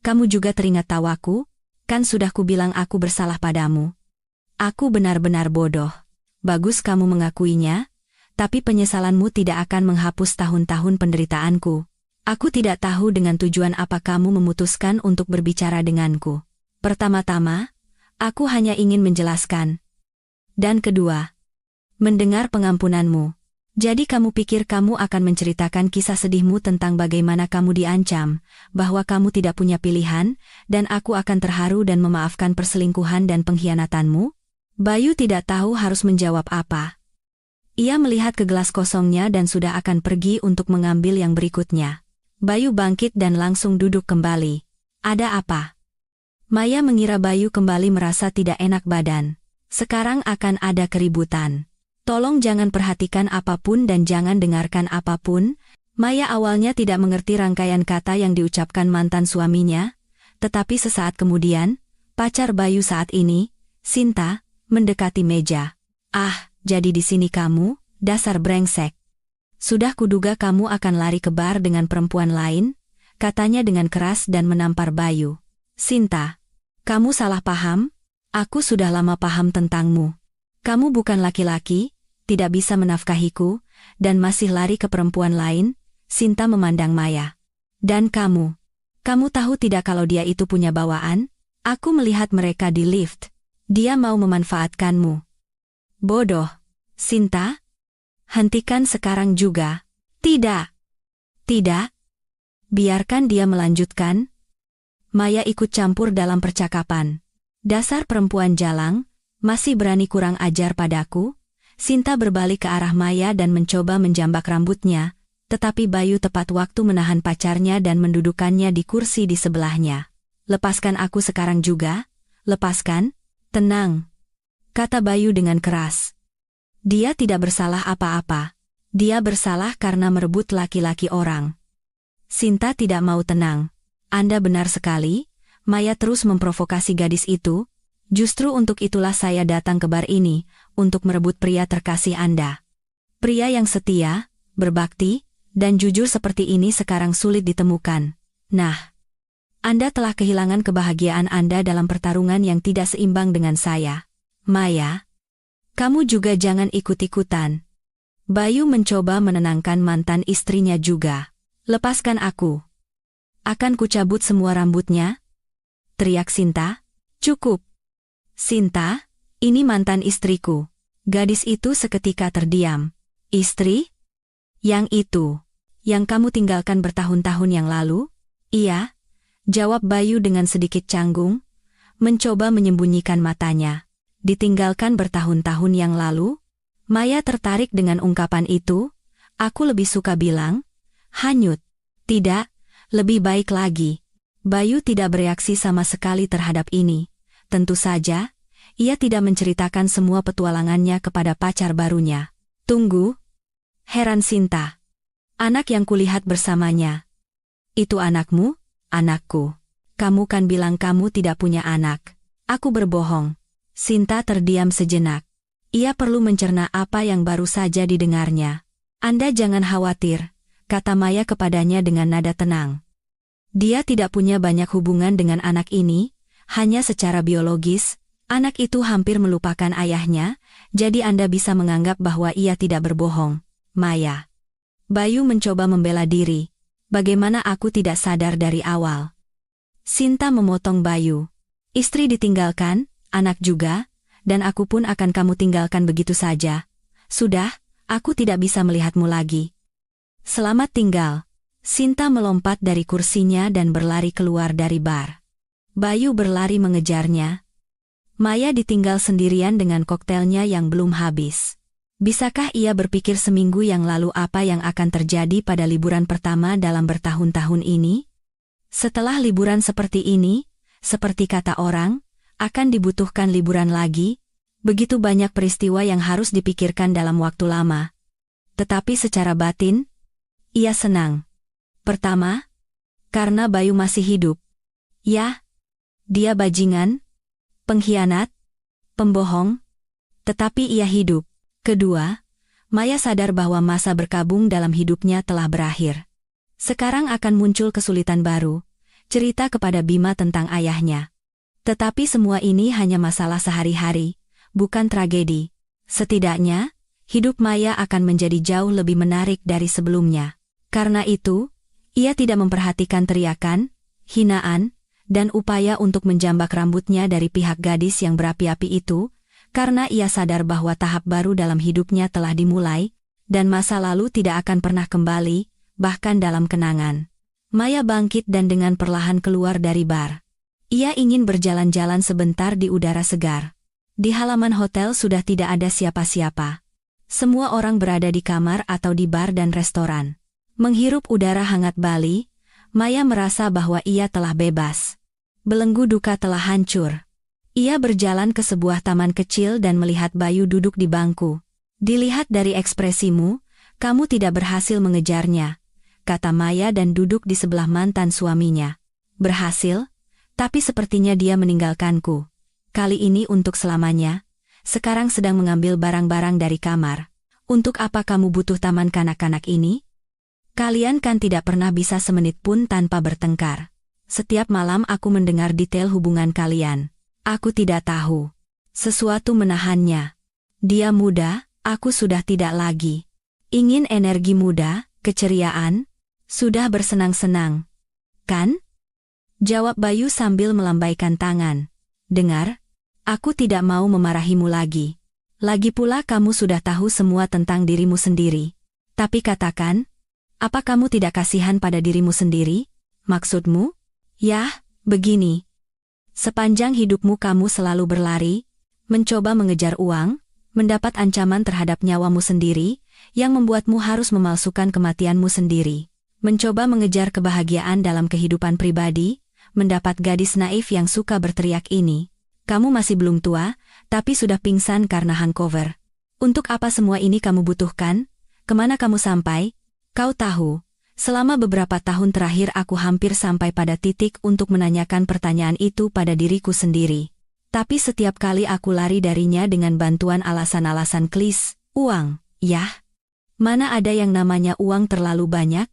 kamu juga teringat tawaku, kan sudah kubilang aku bersalah padamu. Aku benar-benar bodoh. Bagus kamu mengakuinya, tapi penyesalanmu tidak akan menghapus tahun-tahun penderitaanku. Aku tidak tahu dengan tujuan apa kamu memutuskan untuk berbicara denganku. Pertama-tama, aku hanya ingin menjelaskan. Dan kedua, mendengar pengampunanmu. Jadi kamu pikir kamu akan menceritakan kisah sedihmu tentang bagaimana kamu diancam, bahwa kamu tidak punya pilihan, dan aku akan terharu dan memaafkan perselingkuhan dan pengkhianatanmu? Bayu tidak tahu harus menjawab apa. Ia melihat ke gelas kosongnya dan sudah akan pergi untuk mengambil yang berikutnya. Bayu bangkit dan langsung duduk kembali. Ada apa? Maya mengira Bayu kembali merasa tidak enak badan. Sekarang akan ada keributan. Tolong jangan perhatikan apapun dan jangan dengarkan apapun. Maya awalnya tidak mengerti rangkaian kata yang diucapkan mantan suaminya, tetapi sesaat kemudian, pacar Bayu saat ini, Sinta, mendekati meja. Ah, jadi di sini kamu, dasar brengsek. Sudah kuduga kamu akan lari ke bar dengan perempuan lain, katanya dengan keras dan menampar Bayu. Sinta, kamu salah paham? Aku sudah lama paham tentangmu. Kamu bukan laki-laki, tidak bisa menafkahiku, dan masih lari ke perempuan lain. Sinta memandang Maya. Dan kamu tahu tidak kalau dia itu punya bawaan? Aku melihat mereka di lift. Dia mau memanfaatkanmu. Bodoh. Sinta? Hentikan sekarang juga. Tidak. Tidak. Biarkan dia melanjutkan. Maya ikut campur dalam percakapan. Dasar perempuan jalang, masih berani kurang ajar padaku? Sinta berbalik ke arah Maya dan mencoba menjambak rambutnya, tetapi Bayu tepat waktu menahan pacarnya dan mendudukannya di kursi di sebelahnya. Lepaskan aku sekarang juga? Lepaskan? Tenang, kata Bayu dengan keras. Dia tidak bersalah apa-apa. Dia bersalah karena merebut laki-laki orang. Sinta tidak mau tenang. Anda benar sekali, Maya terus memprovokasi gadis itu. Justru untuk itulah saya datang ke bar ini, untuk merebut pria terkasih Anda. Pria yang setia, berbakti, dan jujur seperti ini sekarang sulit ditemukan. Nah, Anda telah kehilangan kebahagiaan Anda dalam pertarungan yang tidak seimbang dengan saya. Maya, kamu juga jangan ikut-ikutan. Bayu mencoba menenangkan mantan istrinya juga. Lepaskan aku. Akan kucabut semua rambutnya? Teriak Sinta. Cukup. Sinta, ini mantan istriku. Gadis itu seketika terdiam. Istri? Yang itu, yang kamu tinggalkan bertahun-tahun yang lalu? Iya, jawab Bayu dengan sedikit canggung, mencoba menyembunyikan matanya. Ditinggalkan bertahun-tahun yang lalu? Maya tertarik dengan ungkapan itu. Aku lebih suka bilang, hanyut. Tidak, lebih baik lagi. Bayu tidak bereaksi sama sekali terhadap ini. Tentu saja, ia tidak menceritakan semua petualangannya kepada pacar barunya. Tunggu. Heran Sinta. Anak yang kulihat bersamanya. Itu anakmu? Anakku. Kamu kan bilang kamu tidak punya anak. Aku berbohong. Sinta terdiam sejenak. Ia perlu mencerna apa yang baru saja didengarnya. Anda jangan khawatir, kata Maya kepadanya dengan nada tenang. Dia tidak punya banyak hubungan dengan anak ini, hanya secara biologis, anak itu hampir melupakan ayahnya, jadi Anda bisa menganggap bahwa ia tidak berbohong. Maya. Bayu mencoba membela diri. Bagaimana aku tidak sadar dari awal? Sinta memotong Bayu. Istri ditinggalkan, anak juga, dan aku pun akan kamu tinggalkan begitu saja. Sudah, aku tidak bisa melihatmu lagi. Selamat tinggal. Sinta melompat dari kursinya dan berlari keluar dari bar. Bayu berlari mengejarnya. Maya ditinggal sendirian dengan koktelnya yang belum habis. Bisakah ia berpikir seminggu yang lalu apa yang akan terjadi pada liburan pertama dalam bertahun-tahun ini? Setelah liburan seperti ini, seperti kata orang, akan dibutuhkan liburan lagi. Begitu banyak peristiwa yang harus dipikirkan dalam waktu lama. Tetapi secara batin, ia senang. Pertama, karena Bayu masih hidup. Ya, dia bajingan, pengkhianat, pembohong, tetapi ia hidup. Kedua, Maya sadar bahwa masa berkabung dalam hidupnya telah berakhir. Sekarang akan muncul kesulitan baru, cerita kepada Bima tentang ayahnya. Tetapi semua ini hanya masalah sehari-hari, bukan tragedi. Setidaknya, hidup Maya akan menjadi jauh lebih menarik dari sebelumnya. Karena itu, ia tidak memperhatikan teriakan, hinaan, dan upaya untuk menjambak rambutnya dari pihak gadis yang berapi-api itu, karena ia sadar bahwa tahap baru dalam hidupnya telah dimulai, dan masa lalu tidak akan pernah kembali, bahkan dalam kenangan. Maya bangkit dan dengan perlahan keluar dari bar. Ia ingin berjalan-jalan sebentar di udara segar. Di halaman hotel sudah tidak ada siapa-siapa. Semua orang berada di kamar atau di bar dan restoran. Menghirup udara hangat Bali, Maya merasa bahwa ia telah bebas. Belenggu duka telah hancur. Ia berjalan ke sebuah taman kecil dan melihat Bayu duduk di bangku. "Dilihat dari ekspresimu, kamu tidak berhasil mengejarnya," kata Maya dan duduk di sebelah mantan suaminya. "Berhasil? Tapi sepertinya dia meninggalkanku. Kali ini untuk selamanya. Sekarang sedang mengambil barang-barang dari kamar. Untuk apa kamu butuh taman kanak-kanak ini? Kalian kan tidak pernah bisa semenit pun tanpa bertengkar. Setiap malam aku mendengar detail hubungan kalian. Aku tidak tahu. Sesuatu menahannya. Dia muda, aku sudah tidak lagi. Ingin energi muda, keceriaan, sudah bersenang-senang. Kan?" Jawab Bayu sambil melambaikan tangan. "Dengar, aku tidak mau memarahimu lagi. Lagi pula kamu sudah tahu semua tentang dirimu sendiri. Tapi katakan, apa kamu tidak kasihan pada dirimu sendiri? Maksudmu?" "Yah, begini. Sepanjang hidupmu kamu selalu berlari, mencoba mengejar uang, mendapat ancaman terhadap nyawamu sendiri, yang membuatmu harus memalsukan kematianmu sendiri. Mencoba mengejar kebahagiaan dalam kehidupan pribadi, mendapat gadis naif yang suka berteriak ini. Kamu masih belum tua, tapi sudah pingsan karena hangover. Untuk apa semua ini kamu butuhkan? Kemana kamu sampai? Kau tahu, selama beberapa tahun terakhir aku hampir sampai pada titik untuk menanyakan pertanyaan itu pada diriku sendiri. Tapi setiap kali aku lari darinya dengan bantuan alasan-alasan klis, uang, yah. Mana ada yang namanya uang terlalu banyak?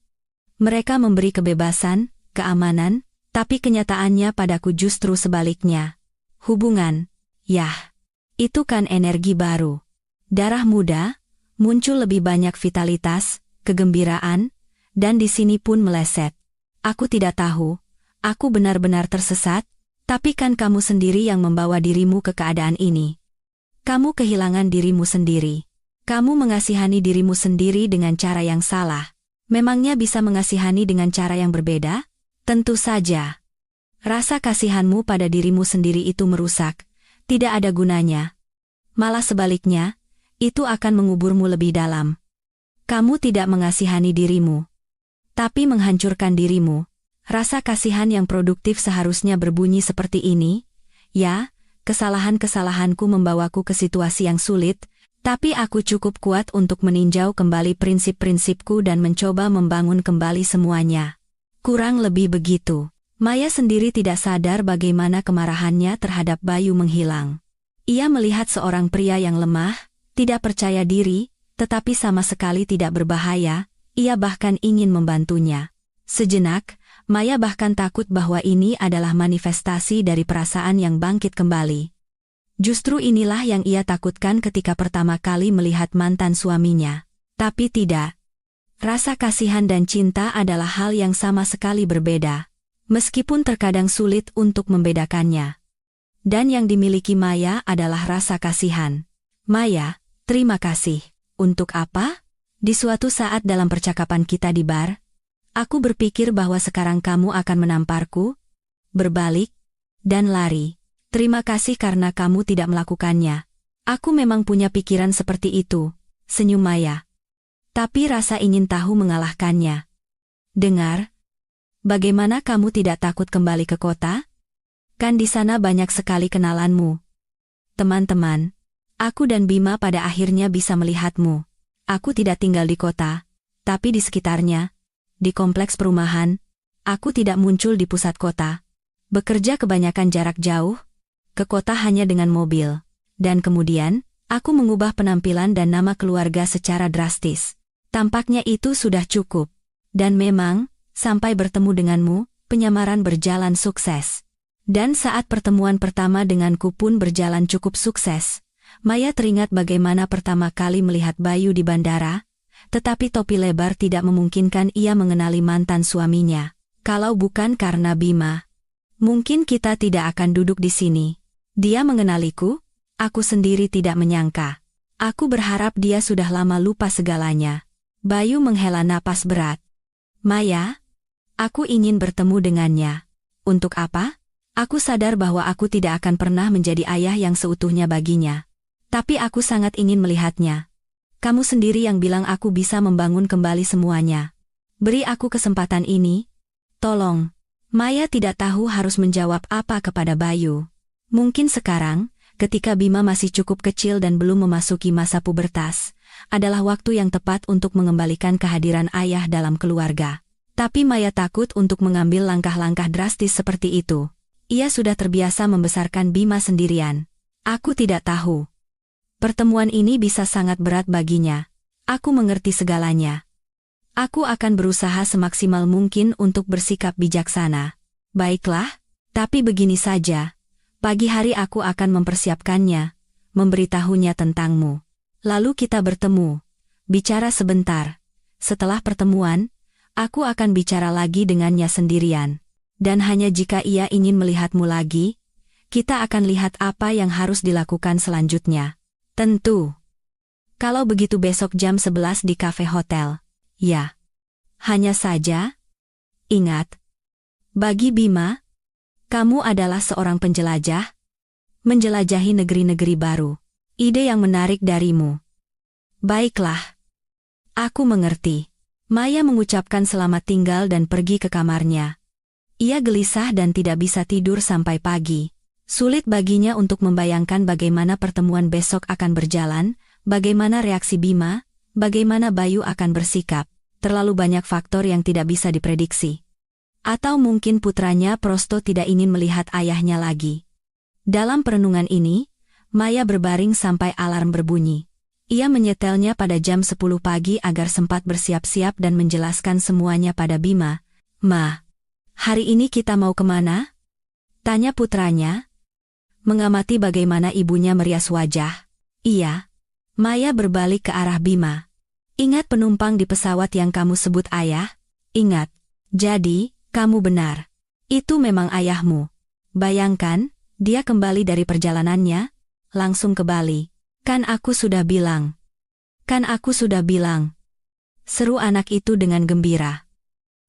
Mereka memberi kebebasan, keamanan, tapi kenyataannya padaku justru sebaliknya. Hubungan, yah. Itu kan energi baru. Darah muda, muncul lebih banyak vitalitas, kegembiraan, dan di sini pun meleset. Aku tidak tahu, aku benar-benar tersesat, tapi kan kamu sendiri yang membawa dirimu ke keadaan ini. Kamu kehilangan dirimu sendiri. Kamu mengasihani dirimu sendiri dengan cara yang salah. Memangnya bisa mengasihani dengan cara yang berbeda? Tentu saja. Rasa kasihanmu pada dirimu sendiri itu merusak, tidak ada gunanya. Malah sebaliknya, itu akan menguburmu lebih dalam. Kamu tidak mengasihani dirimu, tapi menghancurkan dirimu. Rasa kasihan yang produktif seharusnya berbunyi seperti ini. Ya, kesalahan-kesalahanku membawaku ke situasi yang sulit, tapi aku cukup kuat untuk meninjau kembali prinsip-prinsipku dan mencoba membangun kembali semuanya. Kurang lebih begitu. Maya sendiri tidak sadar bagaimana kemarahannya terhadap Bayu menghilang. Ia melihat seorang pria yang lemah, tidak percaya diri, tetapi sama sekali tidak berbahaya. Ia bahkan ingin membantunya. Sejenak, Maya bahkan takut bahwa ini adalah manifestasi dari perasaan yang bangkit kembali. Justru inilah yang ia takutkan ketika pertama kali melihat mantan suaminya. Tapi tidak. Rasa kasihan dan cinta adalah hal yang sama sekali berbeda. Meskipun terkadang sulit untuk membedakannya. Dan yang dimiliki Maya adalah rasa kasihan. "Maya, terima kasih. Untuk apa?" Di suatu saat dalam percakapan kita di bar, aku berpikir bahwa sekarang kamu akan menamparku, berbalik, dan lari. Terima kasih karena kamu tidak melakukannya. Aku memang punya pikiran seperti itu, senyum Maya. Tapi rasa ingin tahu mengalahkannya. Dengar, bagaimana kamu tidak takut kembali ke kota? Kan di sana banyak sekali kenalanmu. Teman-teman, aku dan Bima pada akhirnya bisa melihatmu. Aku tidak tinggal di kota, tapi di sekitarnya, di kompleks perumahan. Aku tidak muncul di pusat kota. Bekerja kebanyakan jarak jauh, ke kota hanya dengan mobil. Dan kemudian, aku mengubah penampilan dan nama keluarga secara drastis. Tampaknya itu sudah cukup. Dan memang, sampai bertemu denganmu, penyamaran berjalan sukses. Dan saat pertemuan pertama denganku pun berjalan cukup sukses. Maya teringat bagaimana pertama kali melihat Bayu di bandara, tetapi topi lebar tidak memungkinkan ia mengenali mantan suaminya. Kalau bukan karena Bima, mungkin kita tidak akan duduk di sini. Dia mengenaliku, aku sendiri tidak menyangka. Aku berharap dia sudah lama lupa segalanya. Bayu menghela napas berat. Maya, aku ingin bertemu dengannya. Untuk apa? Aku sadar bahwa aku tidak akan pernah menjadi ayah yang seutuhnya baginya. Tapi aku sangat ingin melihatnya. Kamu sendiri yang bilang aku bisa membangun kembali semuanya. Beri aku kesempatan ini. Tolong. Maya tidak tahu harus menjawab apa kepada Bayu. Mungkin sekarang, ketika Bima masih cukup kecil dan belum memasuki masa pubertas, adalah waktu yang tepat untuk mengembalikan kehadiran ayah dalam keluarga. Tapi Maya takut untuk mengambil langkah-langkah drastis seperti itu. Ia sudah terbiasa membesarkan Bima sendirian. Aku tidak tahu. Pertemuan ini bisa sangat berat baginya. Aku mengerti segalanya. Aku akan berusaha semaksimal mungkin untuk bersikap bijaksana. Baiklah, tapi begini saja. Pagi hari aku akan mempersiapkannya, memberitahunya tentangmu. Lalu kita bertemu, bicara sebentar. Setelah pertemuan, aku akan bicara lagi dengannya sendirian. Dan hanya jika ia ingin melihatmu lagi, kita akan lihat apa yang harus dilakukan selanjutnya. Tentu. Kalau begitu besok jam 11 di kafe hotel. Ya. Hanya saja, ingat. Bagi Bima, kamu adalah seorang penjelajah. Menjelajahi negeri-negeri baru. Ide yang menarik darimu. Baiklah. Aku mengerti. Maya mengucapkan selamat tinggal dan pergi ke kamarnya. Ia gelisah dan tidak bisa tidur sampai pagi. Sulit baginya untuk membayangkan bagaimana pertemuan besok akan berjalan, bagaimana reaksi Bima, bagaimana Bayu akan bersikap. Terlalu banyak faktor yang tidak bisa diprediksi. Atau mungkin putranya Prosto tidak ingin melihat ayahnya lagi. Dalam perenungan ini, Maya berbaring sampai alarm berbunyi. Ia menyetelnya pada jam 10 pagi agar sempat bersiap-siap dan menjelaskan semuanya pada Bima. Ma, hari ini kita mau kemana? Tanya putranya. Mengamati bagaimana ibunya merias wajah. Iya. Maya berbalik ke arah Bima. Ingat penumpang di pesawat yang kamu sebut ayah? Ingat. Jadi, kamu benar. Itu memang ayahmu. Bayangkan, dia kembali dari perjalanannya, langsung ke Bali. Kan aku sudah bilang. Kan aku sudah bilang. Seru anak itu dengan gembira.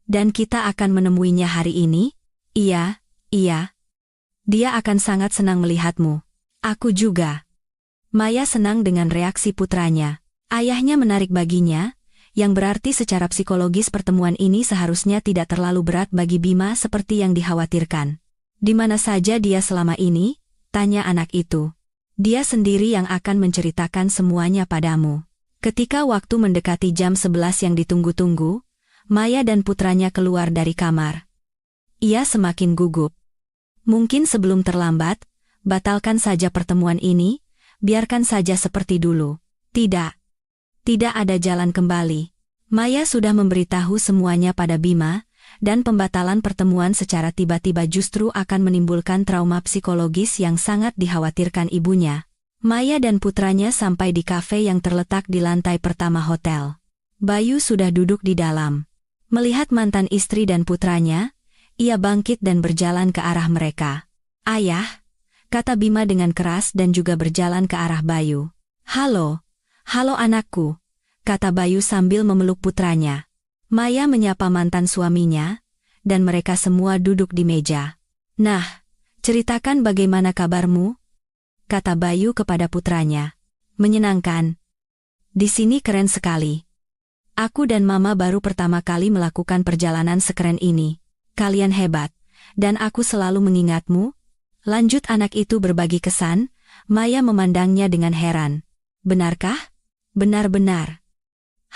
Dan kita akan menemuinya hari ini? Iya, iya. Dia akan sangat senang melihatmu. Aku juga. Maya senang dengan reaksi putranya. Ayahnya menarik baginya, yang berarti secara psikologis pertemuan ini seharusnya tidak terlalu berat bagi Bima seperti yang dikhawatirkan. Di mana saja dia selama ini? Tanya anak itu. Dia sendiri yang akan menceritakan semuanya padamu. Ketika waktu mendekati jam 11 yang ditunggu-tunggu, Maya dan putranya keluar dari kamar. Ia semakin gugup. Mungkin sebelum terlambat, batalkan saja pertemuan ini, biarkan saja seperti dulu. Tidak. Tidak ada jalan kembali. Maya sudah memberitahu semuanya pada Bima, dan pembatalan pertemuan secara tiba-tiba justru akan menimbulkan trauma psikologis yang sangat dikhawatirkan ibunya. Maya dan putranya sampai di kafe yang terletak di lantai pertama hotel. Bayu sudah duduk di dalam. Melihat mantan istri dan putranya, ia bangkit dan berjalan ke arah mereka. Ayah, kata Bima dengan keras dan juga berjalan ke arah Bayu. Halo anakku, kata Bayu sambil memeluk putranya. Maya menyapa mantan suaminya, dan mereka semua duduk di meja. Nah, ceritakan bagaimana kabarmu? Kata Bayu kepada putranya. Menyenangkan. Di sini keren sekali. Aku dan Mama baru pertama kali melakukan perjalanan sekeren ini. Kalian hebat, dan aku selalu mengingatmu. Lanjut anak itu berbagi kesan. Maya memandangnya dengan heran. Benarkah? Benar-benar.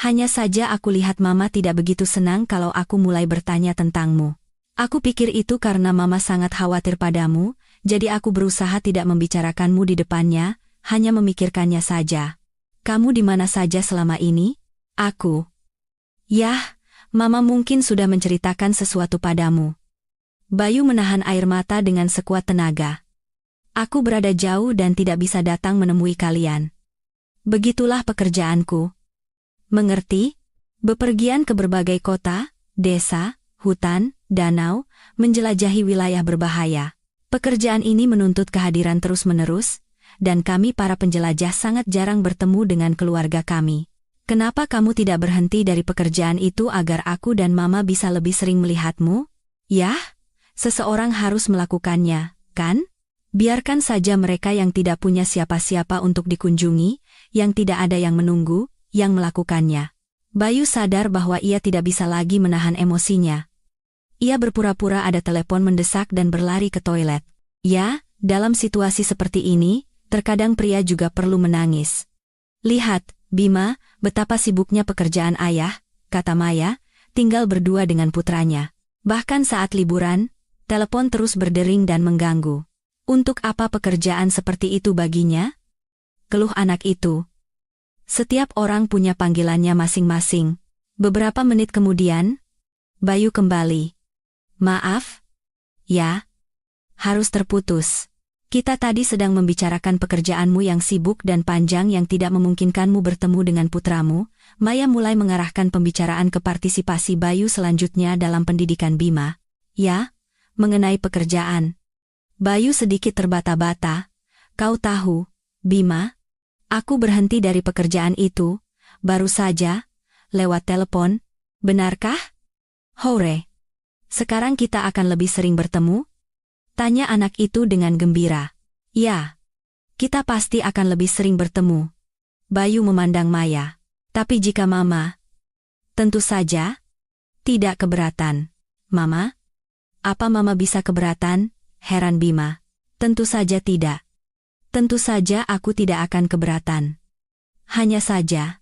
Hanya saja aku lihat Mama tidak begitu senang kalau aku mulai bertanya tentangmu. Aku pikir itu karena Mama sangat khawatir padamu, jadi aku berusaha tidak membicarakanmu di depannya, hanya memikirkannya saja. Kamu di mana saja selama ini? Aku. Yah, Mama mungkin sudah menceritakan sesuatu padamu. Bayu menahan air mata dengan sekuat tenaga. Aku berada jauh dan tidak bisa datang menemui kalian. Begitulah pekerjaanku. Mengerti? Bepergian ke berbagai kota, desa, hutan, danau, menjelajahi wilayah berbahaya. Pekerjaan ini menuntut kehadiran terus-menerus, dan kami para penjelajah sangat jarang bertemu dengan keluarga kami. Kenapa kamu tidak berhenti dari pekerjaan itu agar aku dan Mama bisa lebih sering melihatmu? Yah, seseorang harus melakukannya, kan? Biarkan saja mereka yang tidak punya siapa-siapa untuk dikunjungi, yang tidak ada yang menunggu, yang melakukannya. Bayu sadar bahwa ia tidak bisa lagi menahan emosinya. Ia berpura-pura ada telepon mendesak dan berlari ke toilet. Ya, dalam situasi seperti ini, terkadang pria juga perlu menangis. Lihat, Bima, betapa sibuknya pekerjaan ayah, kata Maya, tinggal berdua dengan putranya. Bahkan saat liburan, telepon terus berdering dan mengganggu. Untuk apa pekerjaan seperti itu baginya? Keluh anak itu. Setiap orang punya panggilannya masing-masing. Beberapa menit kemudian, Bayu kembali. Maaf? Ya. Harus terputus. Kita tadi sedang membicarakan pekerjaanmu yang sibuk dan panjang yang tidak memungkinkanmu bertemu dengan putramu. Maya mulai mengarahkan pembicaraan ke partisipasi Bayu selanjutnya dalam pendidikan Bima. Ya, mengenai pekerjaan. Bayu sedikit terbata-bata. Kau tahu, Bima, aku berhenti dari pekerjaan itu, baru saja, lewat telepon. Benarkah? Hore. Sekarang kita akan lebih sering bertemu? Tanya anak itu dengan gembira. Ya, kita pasti akan lebih sering bertemu. Bayu memandang Maya. Tapi jika Mama, tentu saja, tidak keberatan. Mama? Apa Mama bisa keberatan? Heran Bima. Tentu saja tidak. Tentu saja aku tidak akan keberatan. Hanya saja,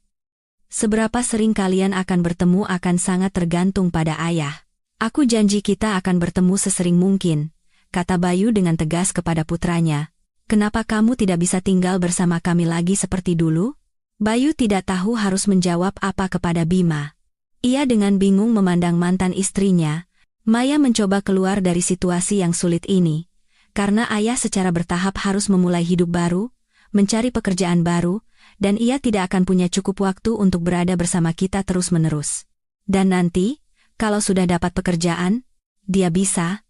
seberapa sering kalian akan bertemu akan sangat tergantung pada ayah. Aku janji kita akan bertemu sesering mungkin, kata Bayu dengan tegas kepada putranya. Kenapa kamu tidak bisa tinggal bersama kami lagi seperti dulu? Bayu tidak tahu harus menjawab apa kepada Bima. Ia dengan bingung memandang mantan istrinya. Maya mencoba keluar dari situasi yang sulit ini. Karena ayah secara bertahap harus memulai hidup baru, mencari pekerjaan baru, dan ia tidak akan punya cukup waktu untuk berada bersama kita terus-menerus. Dan nanti, kalau sudah dapat pekerjaan, dia bisa,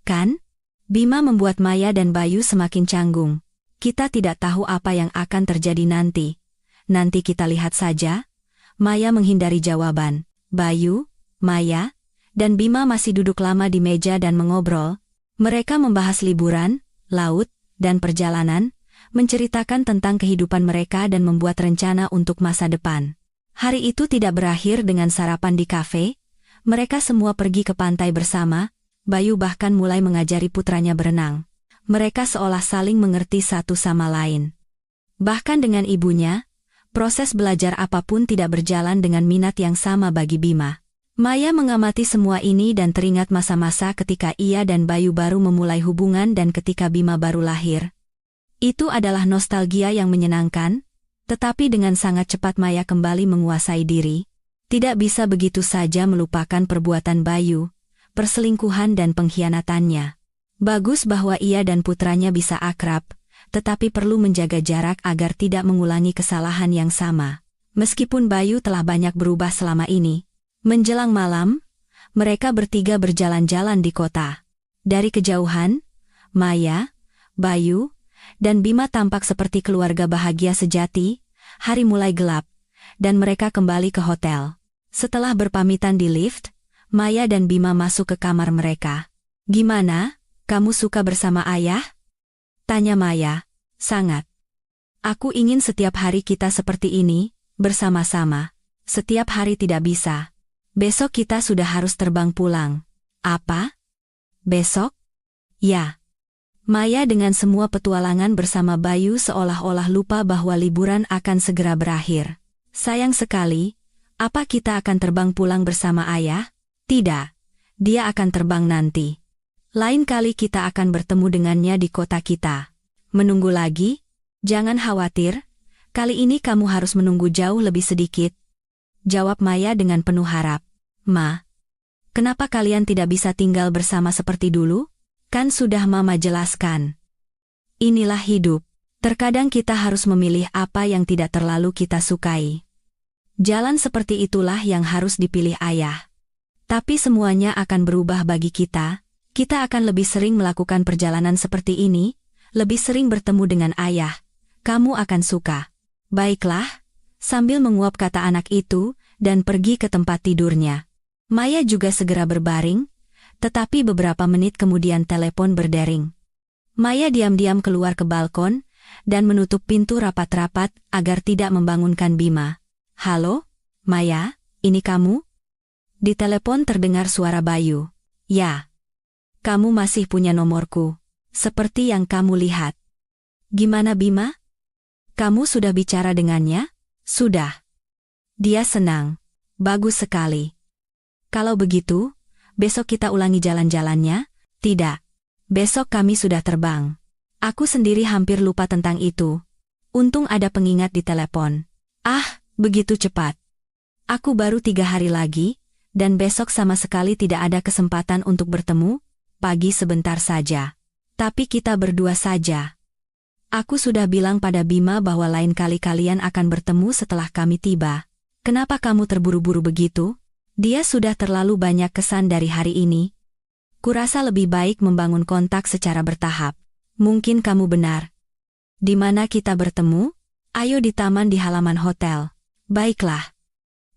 kan? Bima membuat Maya dan Bayu semakin canggung. Kita tidak tahu apa yang akan terjadi nanti. Nanti kita lihat saja. Maya menghindari jawaban. Bayu, Maya, dan Bima masih duduk lama di meja dan mengobrol. Mereka membahas liburan, laut, dan perjalanan, menceritakan tentang kehidupan mereka dan membuat rencana untuk masa depan. Hari itu tidak berakhir dengan sarapan di kafe. Mereka semua pergi ke pantai bersama. Bayu bahkan mulai mengajari putranya berenang. Mereka seolah saling mengerti satu sama lain. Bahkan dengan ibunya, proses belajar apapun tidak berjalan dengan minat yang sama bagi Bima. Maya mengamati semua ini dan teringat masa-masa ketika ia dan Bayu baru memulai hubungan dan ketika Bima baru lahir. Itu adalah nostalgia yang menyenangkan, tetapi dengan sangat cepat Maya kembali menguasai diri. Tidak bisa begitu saja melupakan perbuatan Bayu, perselingkuhan dan pengkhianatannya. Bagus bahwa ia dan putranya bisa akrab, tetapi perlu menjaga jarak agar tidak mengulangi kesalahan yang sama. Meskipun Bayu telah banyak berubah selama ini. Menjelang malam, mereka bertiga berjalan-jalan di kota. Dari kejauhan, Maya, Bayu, dan Bima tampak seperti keluarga bahagia sejati. Hari mulai gelap, dan mereka kembali ke hotel. Setelah berpamitan di lift, Maya dan Bima masuk ke kamar mereka. Gimana, kamu suka bersama ayah? Tanya Maya. Sangat. Aku ingin setiap hari kita seperti ini, bersama-sama. Setiap hari tidak bisa. Besok kita sudah harus terbang pulang. Apa? Besok? Ya. Maya dengan semua petualangan bersama Bayu seolah-olah lupa bahwa liburan akan segera berakhir. Sayang sekali, apa kita akan terbang pulang bersama ayah? Tidak. Dia akan terbang nanti. Lain kali kita akan bertemu dengannya di kota kita. Menunggu lagi? Jangan khawatir, kali ini kamu harus menunggu jauh lebih sedikit. Jawab Maya dengan penuh harap. Ma, kenapa kalian tidak bisa tinggal bersama seperti dulu? Kan sudah Mama jelaskan. Inilah hidup. Terkadang kita harus memilih apa yang tidak terlalu kita sukai. Jalan seperti itulah yang harus dipilih ayah. Tapi semuanya akan berubah bagi kita. Kita akan lebih sering melakukan perjalanan seperti ini, lebih sering bertemu dengan ayah. Kamu akan suka. Baiklah, sambil menguap kata anak itu, dan pergi ke tempat tidurnya. Maya juga segera berbaring, tetapi beberapa menit kemudian telepon berdering. Maya diam-diam keluar ke balkon, dan menutup pintu rapat-rapat agar tidak membangunkan Bima. Halo, Maya, ini kamu? Di telepon terdengar suara Bayu. Ya. Kamu masih punya nomorku, seperti yang kamu lihat. Gimana Bima? Kamu sudah bicara dengannya? Sudah. Dia senang. Bagus sekali. Kalau begitu, besok kita ulangi jalan-jalannya? Tidak. Besok kami sudah terbang. Aku sendiri hampir lupa tentang itu. Untung ada pengingat di telepon. Ah, begitu cepat. Aku baru 3 hari lagi, dan besok sama sekali tidak ada kesempatan untuk bertemu. Pagi sebentar saja. Tapi kita berdua saja. Aku sudah bilang pada Bima bahwa lain kali kalian akan bertemu setelah kami tiba. Kenapa kamu terburu-buru begitu? Dia sudah terlalu banyak kesan dari hari ini. Kurasa lebih baik membangun kontak secara bertahap. Mungkin kamu benar. Di mana kita bertemu? Ayo di taman di halaman hotel. Baiklah.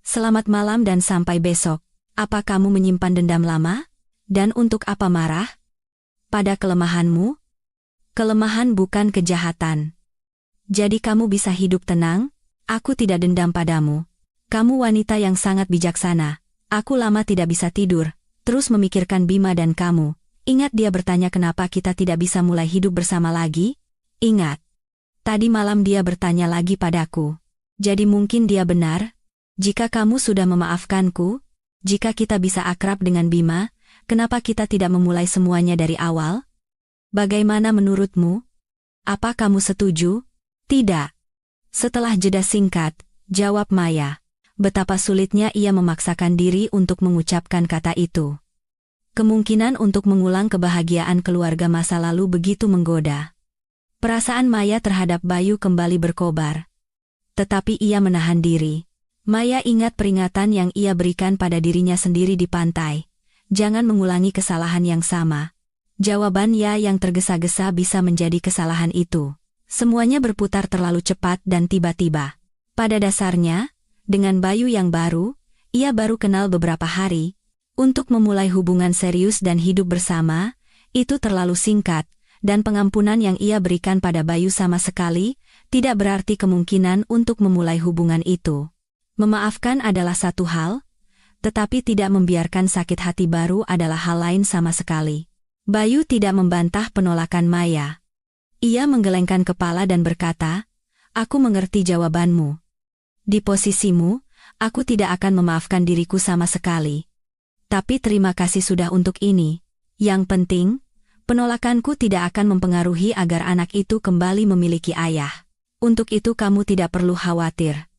Selamat malam dan sampai besok. Apa kamu menyimpan dendam lama? Dan untuk apa marah? Pada kelemahanmu? Kelemahan bukan kejahatan. Jadi kamu bisa hidup tenang? Aku tidak dendam padamu. Kamu wanita yang sangat bijaksana. Aku lama tidak bisa tidur, terus memikirkan Bima dan kamu. Ingat dia bertanya kenapa kita tidak bisa mulai hidup bersama lagi? Ingat. Tadi malam dia bertanya lagi padaku. Jadi mungkin dia benar? Jika kamu sudah memaafkanku, jika kita bisa akrab dengan Bima, kenapa kita tidak memulai semuanya dari awal? Bagaimana menurutmu? Apa kamu setuju? Tidak. Setelah jeda singkat, jawab Maya. Betapa sulitnya ia memaksakan diri untuk mengucapkan kata itu. Kemungkinan untuk mengulang kebahagiaan keluarga masa lalu begitu menggoda. Perasaan Maya terhadap Bayu kembali berkobar. Tetapi ia menahan diri. Maya ingat peringatan yang ia berikan pada dirinya sendiri di pantai. Jangan mengulangi kesalahan yang sama. Jawaban ya yang tergesa-gesa bisa menjadi kesalahan itu. Semuanya berputar terlalu cepat dan tiba-tiba. Pada dasarnya, dengan Bayu yang baru, ia baru kenal beberapa hari. Untuk memulai hubungan serius dan hidup bersama, itu terlalu singkat, dan pengampunan yang ia berikan pada Bayu sama sekali, tidak berarti kemungkinan untuk memulai hubungan itu. Memaafkan adalah satu hal, tetapi tidak membiarkan sakit hati baru adalah hal lain sama sekali. Bayu tidak membantah penolakan Maya. Ia menggelengkan kepala dan berkata, "Aku mengerti jawabanmu. Di posisimu, aku tidak akan memaafkan diriku sama sekali. Tapi terima kasih sudah untuk ini. Yang penting, penolakanku tidak akan mempengaruhi agar anak itu kembali memiliki ayah. Untuk itu kamu tidak perlu khawatir.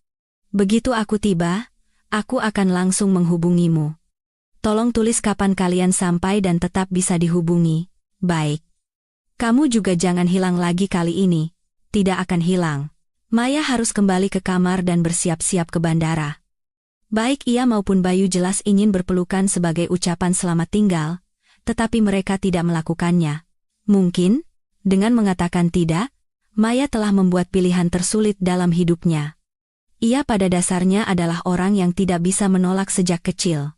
Begitu aku tiba, aku akan langsung menghubungimu. Tolong tulis kapan kalian sampai dan tetap bisa dihubungi." Baik. Kamu juga jangan hilang lagi kali ini. Tidak akan hilang. Maya harus kembali ke kamar dan bersiap-siap ke bandara. Baik ia maupun Bayu jelas ingin berpelukan sebagai ucapan selamat tinggal, tetapi mereka tidak melakukannya. Mungkin, dengan mengatakan tidak, Maya telah membuat pilihan tersulit dalam hidupnya. Ia pada dasarnya adalah orang yang tidak bisa menolak sejak kecil.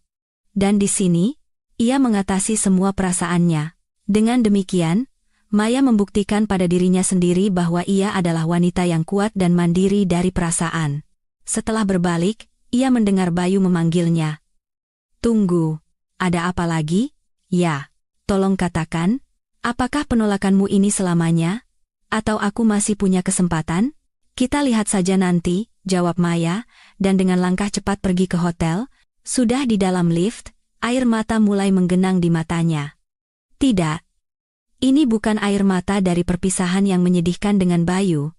Dan di sini, ia mengatasi semua perasaannya. Dengan demikian, Maya membuktikan pada dirinya sendiri bahwa ia adalah wanita yang kuat dan mandiri dari perasaan. Setelah berbalik, ia mendengar Bayu memanggilnya. "Tunggu, ada apa lagi?" "Ya, tolong katakan, apakah penolakanmu ini selamanya? Atau aku masih punya kesempatan?" "Kita lihat saja nanti," jawab Maya, dan dengan langkah cepat pergi ke hotel. Sudah di dalam lift, air mata mulai menggenang di matanya. Tidak. Ini bukan air mata dari perpisahan yang menyedihkan dengan Bayu.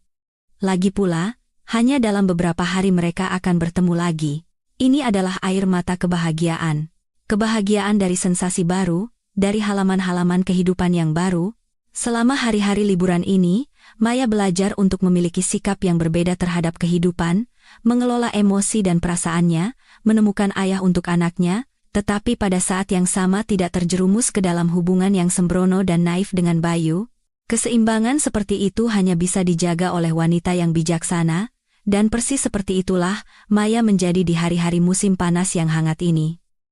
Lagi pula, hanya dalam beberapa hari mereka akan bertemu lagi. Ini adalah air mata kebahagiaan. Kebahagiaan dari sensasi baru, dari halaman-halaman kehidupan yang baru, Selama hari-hari liburan ini, Maya belajar untuk memiliki sikap yang berbeda terhadap kehidupan, mengelola emosi dan perasaannya, menemukan ayah untuk anaknya, tetapi pada saat yang sama tidak terjerumus ke dalam hubungan yang sembrono dan naif dengan Bayu. Keseimbangan seperti itu hanya bisa dijaga oleh wanita yang bijaksana, dan persis seperti itulah Maya menjadi di hari-hari musim panas yang hangat ini.